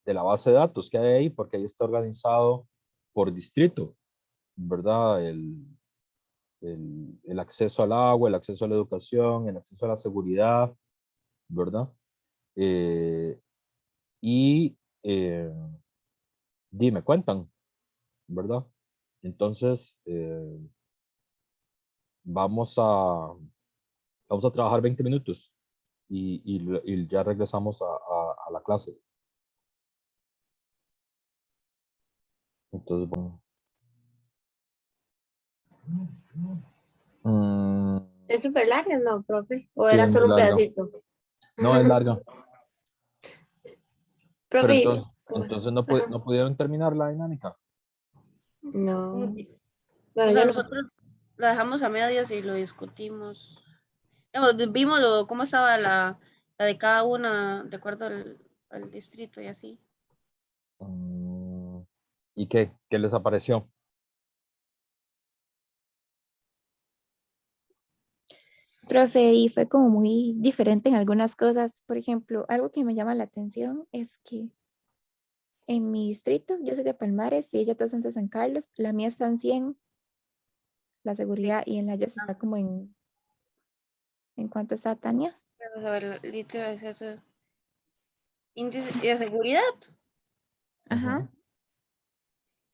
la base de datos que hay ahí, porque ahí está organizado por distrito, ¿verdad? El acceso al agua, el acceso a la educación, el acceso a la seguridad, ¿verdad? Y me cuentan, ¿verdad? Entonces, vamos a trabajar 20 minutos y ya regresamos a la clase. Entonces, bueno. ¿Es súper larga, no, profe? ¿O Sí, era es muy solo un larga. pedacito? No, es larga. Pero Profe, entonces no pudieron terminar la dinámica. no. O Bueno, sea, yo no. nosotros la dejamos a medias y lo discutimos. Vimos cómo estaba la de cada una, de acuerdo al distrito y así. ¿Y qué les apareció? Profe, y fue como muy diferente en algunas cosas. Por ejemplo, algo que me llama la atención es que en mi distrito, yo soy de Palmares y ella todos son de San Carlos, la mía está en 100, la seguridad, y en la Jess está como ¿en cuánto está, Tania? Vamos a ver, índice de seguridad. Ajá.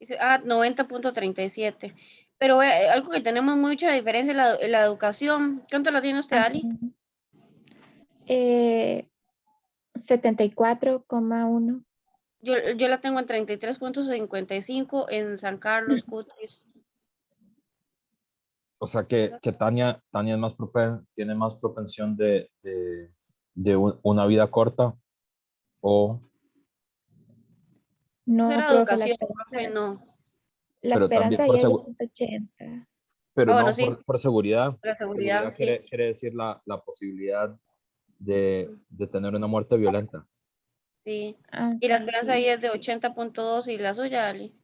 Dice, 90.37. Pero algo que tenemos mucha diferencia es la educación. ¿Cuánto la tiene usted, Ali? 74,1. Yo la tengo en 33.55 en San Carlos, Cutris. O sea que Tania es más tiene más propensión de una vida corta o... No, Era profe, la educación, esperanza, profe, no. la Pero también esperanza de por ella es 80. Pero bueno, no sí. por seguridad. La seguridad, sí. quiere decir la posibilidad de tener una muerte violenta. Sí. Ah, Y la esperanza sí. ahí es de 80.2 y la suya, Ali.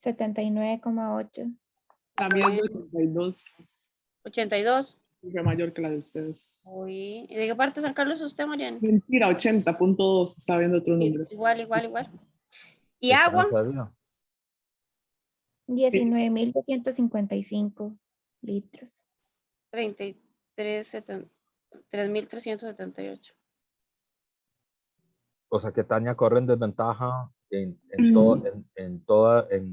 79,8. La mía es de 82. 82. Fue mayor que la de ustedes. Uy. ¿Y de qué parte de San Carlos es usted, Mariana? Mentira, 80.2. Estaba viendo otro número. Igual. ¿Y agua? 19,255 litros. 3.378. O sea que Tania corre en desventaja en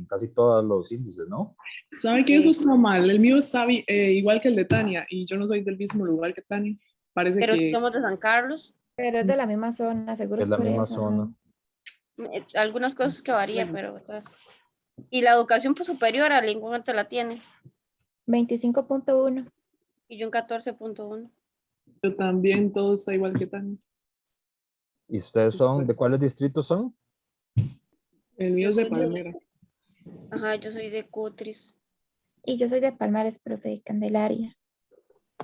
casi todos los índices, ¿no? ¿Sabe que eso está mal? El mío está igual que el de Tania y yo no soy del mismo lugar que Tania. Parece Pero que... somos de San Carlos. Pero es de la misma zona, seguro Es es la por misma eso. zona. Algunas cosas que varían, pero otras. Y la educación superior, ¿en cuánto la tiene? 25,1. Y yo en 14.1. Yo también, todo está igual que Tania. ¿Y ustedes son, de cuáles distritos son? El mío es de Palmera. Ajá, yo soy de Cutris. Y yo soy de Palmares, profe, de Candelaria.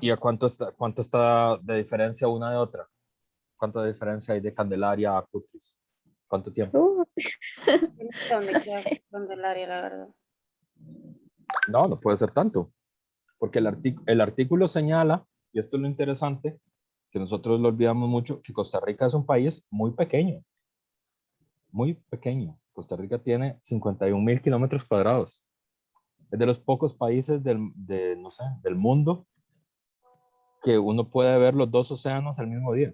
¿Y a cuánto está de diferencia una de otra? ¿Cuánta diferencia hay de Candelaria a Cutris? ¿Cuánto tiempo? ¿Dónde queda Candelaria, la verdad? No puede ser tanto. Porque el artículo señala, y esto es lo interesante, que nosotros lo olvidamos mucho, que Costa Rica es un país muy pequeño. Muy pequeño. Costa Rica tiene 51.000 kilómetros cuadrados. Es de los pocos países no sé, del mundo que uno puede ver los dos océanos al mismo día.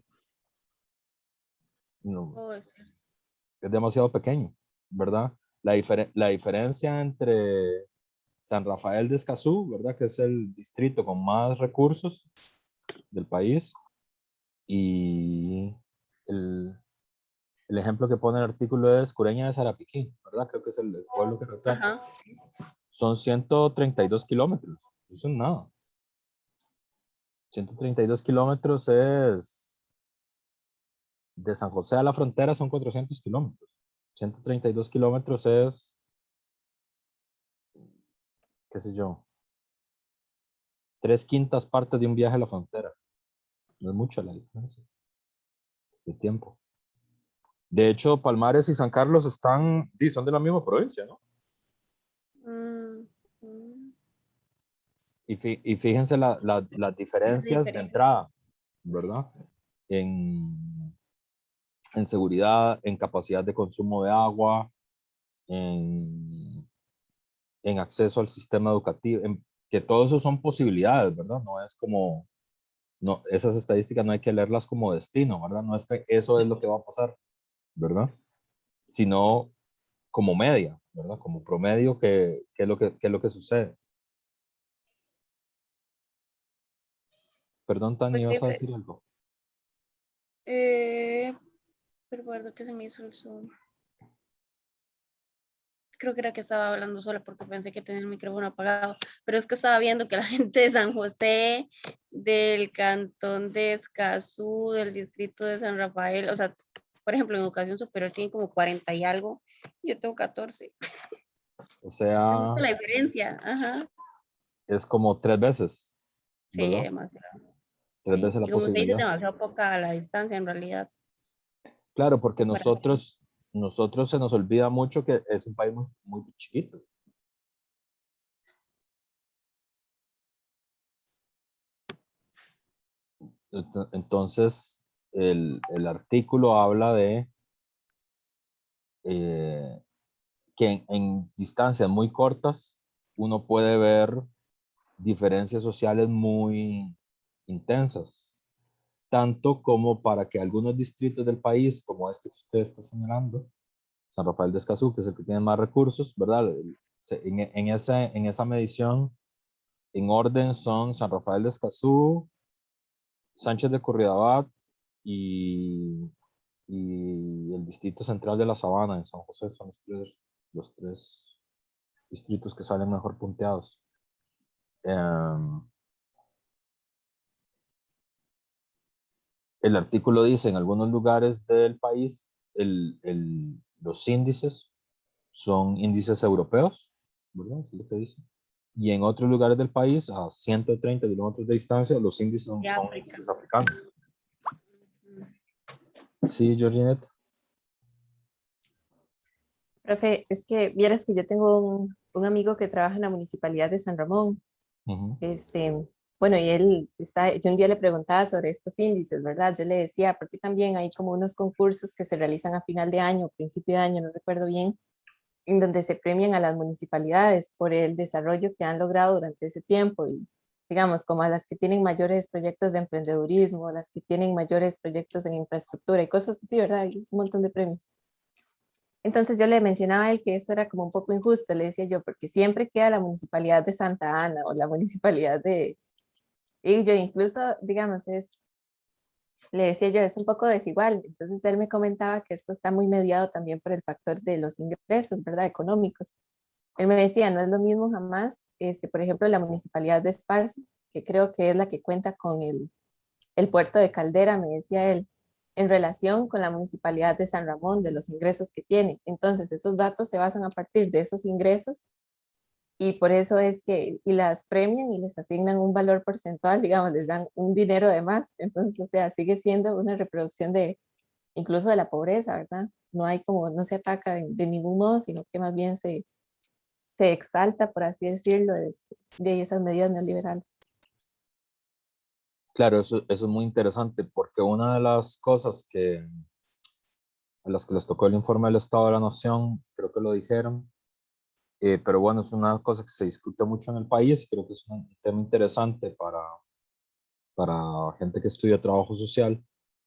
No, Oh, es cierto. es demasiado pequeño, ¿verdad? La diferencia entre San Rafael de Escazú, ¿verdad? Que es el distrito con más recursos del país, y el ejemplo que pone el artículo es Cureña de Sarapiquí, ¿verdad? Creo que es el pueblo que retrata. Ajá. Son 132 kilómetros. Eso es nada. 132 kilómetros es... De San José a la frontera son 400 kilómetros. 132 kilómetros es... qué sé yo. 3/5 partes de un viaje a la frontera. No es mucha la diferencia de tiempo. De hecho, Palmares y San Carlos son de la misma provincia, ¿no? Y fíjense las diferencias de entrada, ¿verdad? En seguridad, en capacidad de consumo de agua, en acceso al sistema educativo, que todo eso son posibilidades, ¿verdad? No es como, no, esas estadísticas no hay que leerlas como destino, ¿verdad? No es que eso es lo que va a pasar, ¿verdad? Sino como media, ¿verdad? Como promedio, qué es lo que sucede. Perdón, Tani, Pues, ¿vas a decir algo? recuerdo que se me hizo el Zoom. Creo que era que estaba hablando sola porque pensé que tenía el micrófono apagado, pero es que estaba viendo que la gente de San José, del cantón de Escazú, del distrito de San Rafael, o sea, por ejemplo, en educación superior tienen como 40 y algo, y yo tengo 14. O Es sea, mucha la diferencia, ajá. es como 3 veces, Sí, ¿verdad? demasiado. 3 Sí. veces la Y como se dice, posibilidad. demasiado poca la distancia en realidad. Claro, porque Comparación. nosotros se nos olvida mucho que es un país muy, muy chiquito. Entonces, el artículo habla de que en distancias muy cortas uno puede ver diferencias sociales muy intensas, tanto como para que algunos distritos del país, como este que usted está señalando, San Rafael de Escazú, que es el que tiene más recursos, ¿verdad? En esa medición, en orden son San Rafael de Escazú, Sánchez de Curridabat y el Distrito Central de la Sabana en San José. Son los tres distritos que salen mejor punteados. El artículo dice, en algunos lugares del país, los índices son índices europeos, ¿verdad? Es lo que dice. Y en otros lugares del país, a 130 kilómetros de distancia, los índices son índices africanos. Sí, Georginette. Profe, es que vieras que yo tengo un amigo que trabaja en la Municipalidad de San Ramón. Uh-huh. Bueno, y yo un día le preguntaba sobre estos índices, ¿verdad? Yo le decía, porque también hay como unos concursos que se realizan a final de año, principio de año, no recuerdo bien, en donde se premian a las municipalidades por el desarrollo que han logrado durante ese tiempo y digamos, como a las que tienen mayores proyectos de emprendedurismo, las que tienen mayores proyectos en infraestructura y cosas así, ¿verdad? Hay un montón de premios. Entonces yo le mencionaba a él que eso era como un poco injusto, le decía yo, porque siempre queda la municipalidad de Santa Ana o la municipalidad de... Y yo incluso, digamos, le decía yo, es un poco desigual. Entonces él me comentaba que esto está muy mediado también por el factor de los ingresos, ¿verdad? Económicos. Él me decía, no es lo mismo jamás, por ejemplo, la municipalidad de Esparza, que creo que es la que cuenta con el puerto de Caldera, me decía él, en relación con la municipalidad de San Ramón, de los ingresos que tiene. Entonces, esos datos se basan a partir de esos ingresos y por eso es que, y las premian y les asignan un valor porcentual, digamos, les dan un dinero de más. Entonces, o sea, sigue siendo una reproducción de, incluso de la pobreza, ¿verdad? No hay como, no se ataca de ningún modo, sino que más bien se exalta, por así decirlo, de esas medidas neoliberales. Claro, eso es muy interesante porque una de las cosas que a las que les tocó el informe del Estado de la Nación, creo que lo dijeron. Pero bueno, es una cosa que se discute mucho en el país, creo que es un tema interesante para gente que estudia trabajo social,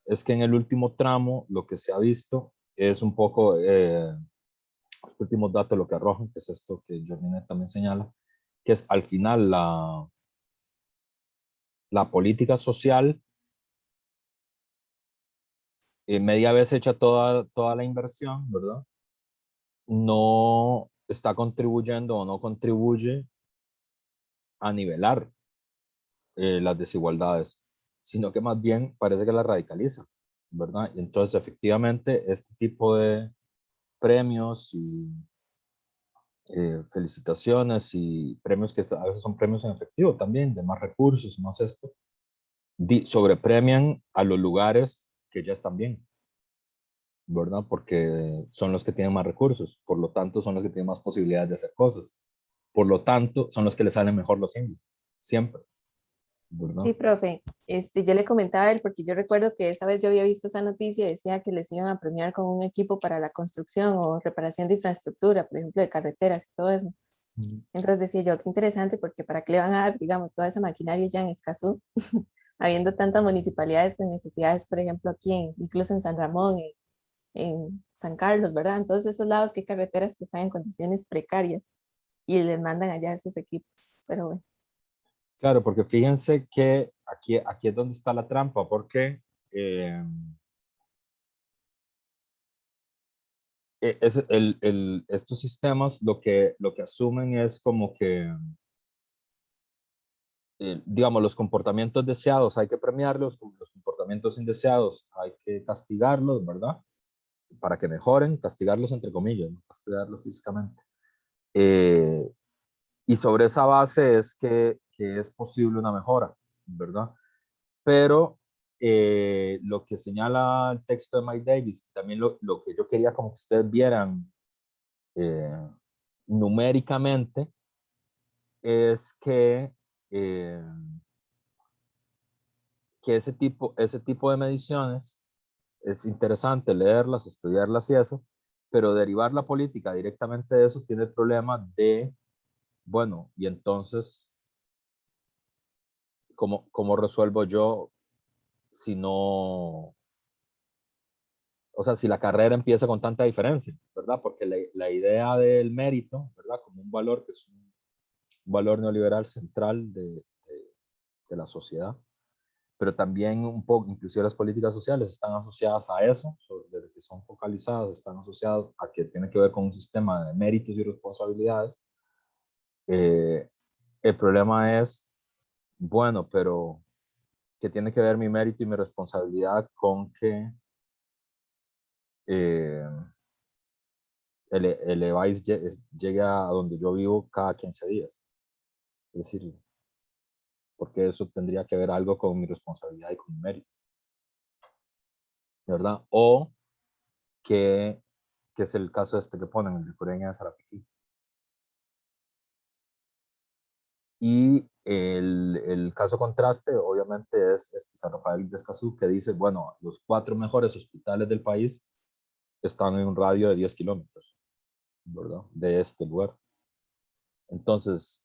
es que en el último tramo lo que se ha visto es un poco, los últimos datos lo que arrojan, que es esto que Jordinet también señala, que es al final la política social, media vez hecha toda la inversión, ¿verdad? No está contribuyendo o no contribuye a nivelar las desigualdades, sino que más bien parece que las radicaliza, ¿verdad? Y entonces efectivamente este tipo de premios y felicitaciones y premios que a veces son premios en efectivo también, de más recursos, más esto, sobrepremian a los lugares que ya están bien, ¿verdad? Porque son los que tienen más recursos, por lo tanto son los que tienen más posibilidades de hacer cosas, por lo tanto son los que les salen mejor los índices, siempre, ¿verdad? Sí, profe, yo le comentaba a él porque yo recuerdo que esa vez yo había visto esa noticia y decía que les iban a premiar con un equipo para la construcción o reparación de infraestructura, por ejemplo, de carreteras y todo eso. Entonces decía yo, qué interesante, porque ¿para qué le van a dar, digamos, toda esa maquinaria ya en Escazú, habiendo tantas municipalidades con necesidades, por ejemplo, aquí, incluso en San Ramón, en San Carlos, ¿verdad? En todos esos lados que hay carreteras que están en condiciones precarias y les mandan allá esos equipos, pero bueno. Claro, porque fíjense que aquí es donde está la trampa, porque estos sistemas lo que asumen es como que, digamos, los comportamientos deseados hay que premiarlos, los comportamientos indeseados hay que castigarlos, ¿verdad? Para que mejoren, castigarlos entre comillas, no castigarlos físicamente. Y sobre esa base es que es posible una mejora, ¿verdad? Pero lo que señala el texto de Mike Davis, también lo que yo quería como que ustedes vieran numéricamente, es eh, que ese tipo de mediciones es interesante leerlas, estudiarlas y eso, pero derivar la política directamente de eso tiene el problema de, bueno, y entonces, ¿cómo resuelvo yo si no, o sea, si la carrera empieza con tanta diferencia, ¿verdad? Porque la idea del mérito, ¿verdad? Como un valor que es un valor neoliberal central de la sociedad, pero también un poco, inclusive las políticas sociales están asociadas a eso, desde que son focalizadas, están asociadas a que tiene que ver con un sistema de méritos y responsabilidades. El problema es, bueno, pero ¿qué tiene que ver mi mérito y mi responsabilidad con que el EVAIS llegue a donde yo vivo cada 15 días? Es decir, porque eso tendría que ver algo con mi responsabilidad y con mi mérito, ¿verdad? O que es el caso este que ponen, el de Coreña de Sarapiquí. Y el caso contraste, obviamente, es San Rafael de Escazú, que dice, bueno, los 4 mejores hospitales del país están en un radio de 10 kilómetros, ¿verdad? De este lugar. Entonces,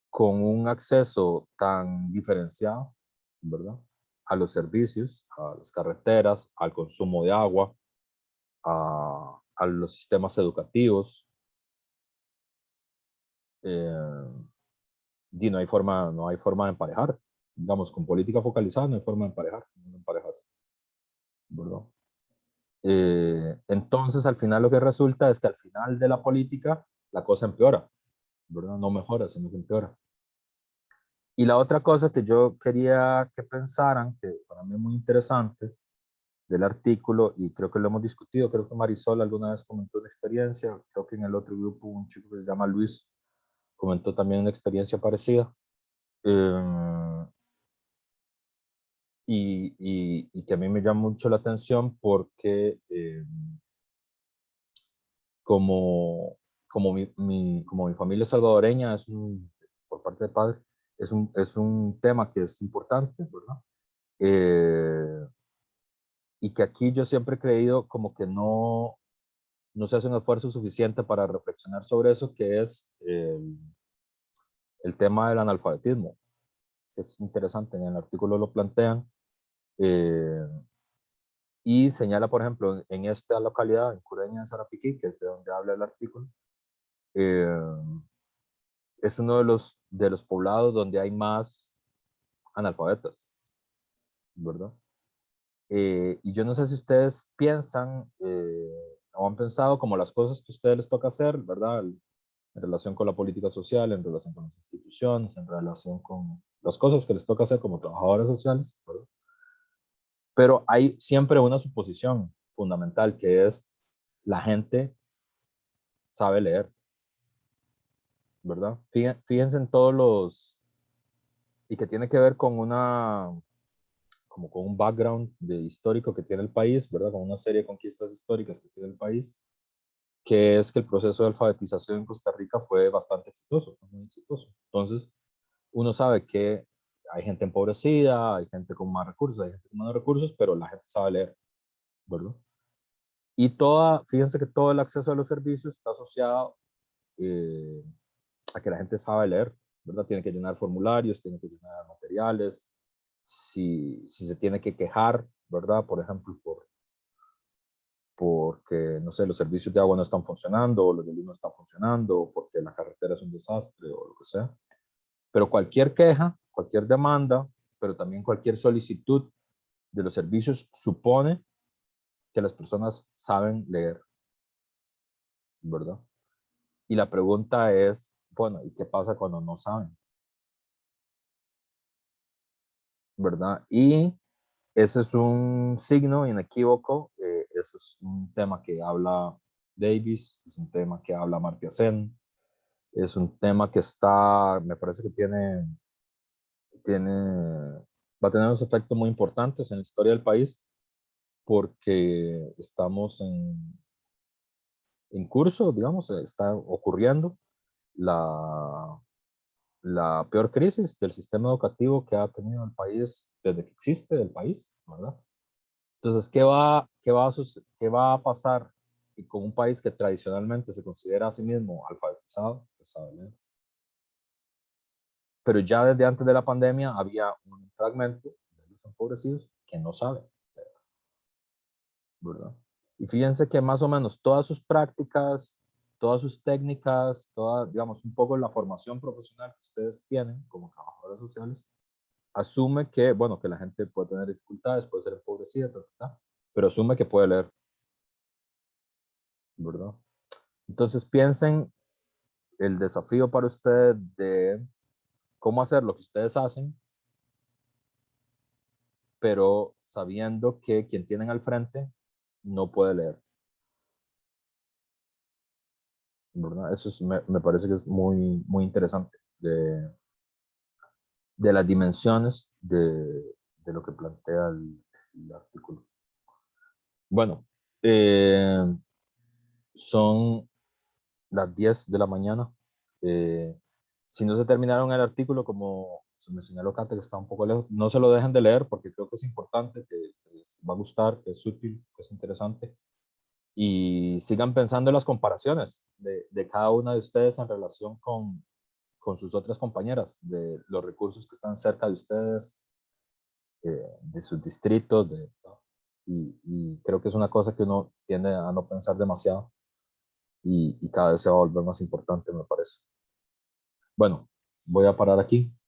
con un acceso tan diferenciado, ¿verdad? A los servicios, a las carreteras, al consumo de agua, a los sistemas educativos, y no hay forma de emparejar. Digamos, con política focalizada no hay forma de emparejar, no emparejas, ¿verdad? Entonces, al final lo que resulta es que al final de la política la cosa empeora, ¿verdad? No mejora, sino que empeora. Y la otra cosa que yo quería que pensaran, que para mí es muy interesante del artículo, y creo que lo hemos discutido, creo que Marisol alguna vez comentó una experiencia, creo que en el otro grupo un chico que se llama Luis comentó también una experiencia parecida. Y que a mí me llama mucho la atención porque como mi familia es salvadoreña, por parte de padre, es un tema que es importante, ¿verdad? Y que aquí yo siempre he creído como que no se hace un esfuerzo suficiente para reflexionar sobre eso, que es el tema del analfabetismo. Es interesante, en el artículo lo plantean, y señala, por ejemplo, en esta localidad, en Cureña de Sarapiquí, que es de donde habla el artículo, es uno de los poblados donde hay más analfabetas, ¿verdad? Y yo no sé si ustedes piensan o han pensado como las cosas que a ustedes les toca hacer, ¿verdad? En relación con la política social, en relación con las instituciones, en relación con las cosas que les toca hacer como trabajadores sociales, ¿verdad? Pero hay siempre una suposición fundamental, que es la gente sabe leer, ¿verdad? Fíjense en todos los, y que tiene que ver con como con un background histórico que tiene el país, ¿verdad? Con una serie de conquistas históricas que tiene el país, que es que el proceso de alfabetización en Costa Rica fue bastante exitoso, fue muy exitoso. Entonces, uno sabe que hay gente empobrecida, hay gente con más recursos, hay gente con menos recursos, pero la gente sabe leer, ¿verdad? Y fíjense que todo el acceso a los servicios está asociado a que la gente sabe leer, ¿verdad? Tiene que llenar formularios, tiene que llenar materiales, si se tiene que quejar, ¿verdad? Por ejemplo, porque, no sé, los servicios de agua no están funcionando, o los de luz no están funcionando, o porque la carretera es un desastre, o lo que sea. Pero cualquier queja, cualquier demanda, pero también cualquier solicitud de los servicios supone que las personas saben leer, ¿verdad? Y la pregunta es, bueno, ¿y qué pasa cuando no saben? ¿Verdad? Y ese es un signo inequívoco, ese es un tema que habla Davis, es un tema que habla Amartya Sen, es un tema que me parece que va a tener unos efectos muy importantes en la historia del país, porque estamos en curso, digamos, está ocurriendo la peor crisis del sistema educativo que ha tenido el país desde que existe el país, ¿verdad? Entonces, ¿qué va a pasar con un país que tradicionalmente se considera a sí mismo alfabetizado? Que sabe leer? Pero ya desde antes de la pandemia había un fragmento de los empobrecidos que no sabe leer, ¿verdad? Y fíjense que más o menos todas sus prácticas, todas sus técnicas, digamos, un poco la formación profesional que ustedes tienen como trabajadores sociales, asume que, bueno, que la gente puede tener dificultades, puede ser empobrecida, pero asume que puede leer, ¿verdad? Entonces piensen el desafío para ustedes de cómo hacer lo que ustedes hacen, pero sabiendo que quien tienen al frente no puede leer, ¿verdad? Eso me parece que es muy, muy interesante de las dimensiones de lo que plantea el artículo. Bueno, son las 10 de la mañana. Si no se terminaron el artículo, como se me señaló Kate, que está un poco lejos, no se lo dejen de leer, porque creo que es importante, que les va a gustar, que es útil, que es interesante. Y sigan pensando en las comparaciones de cada una de ustedes en relación con sus otras compañeras, de los recursos que están cerca de ustedes, de sus distritos, y creo que es una cosa que uno tiende a no pensar demasiado, y cada vez se va a volver más importante, me parece. Bueno, voy a parar aquí.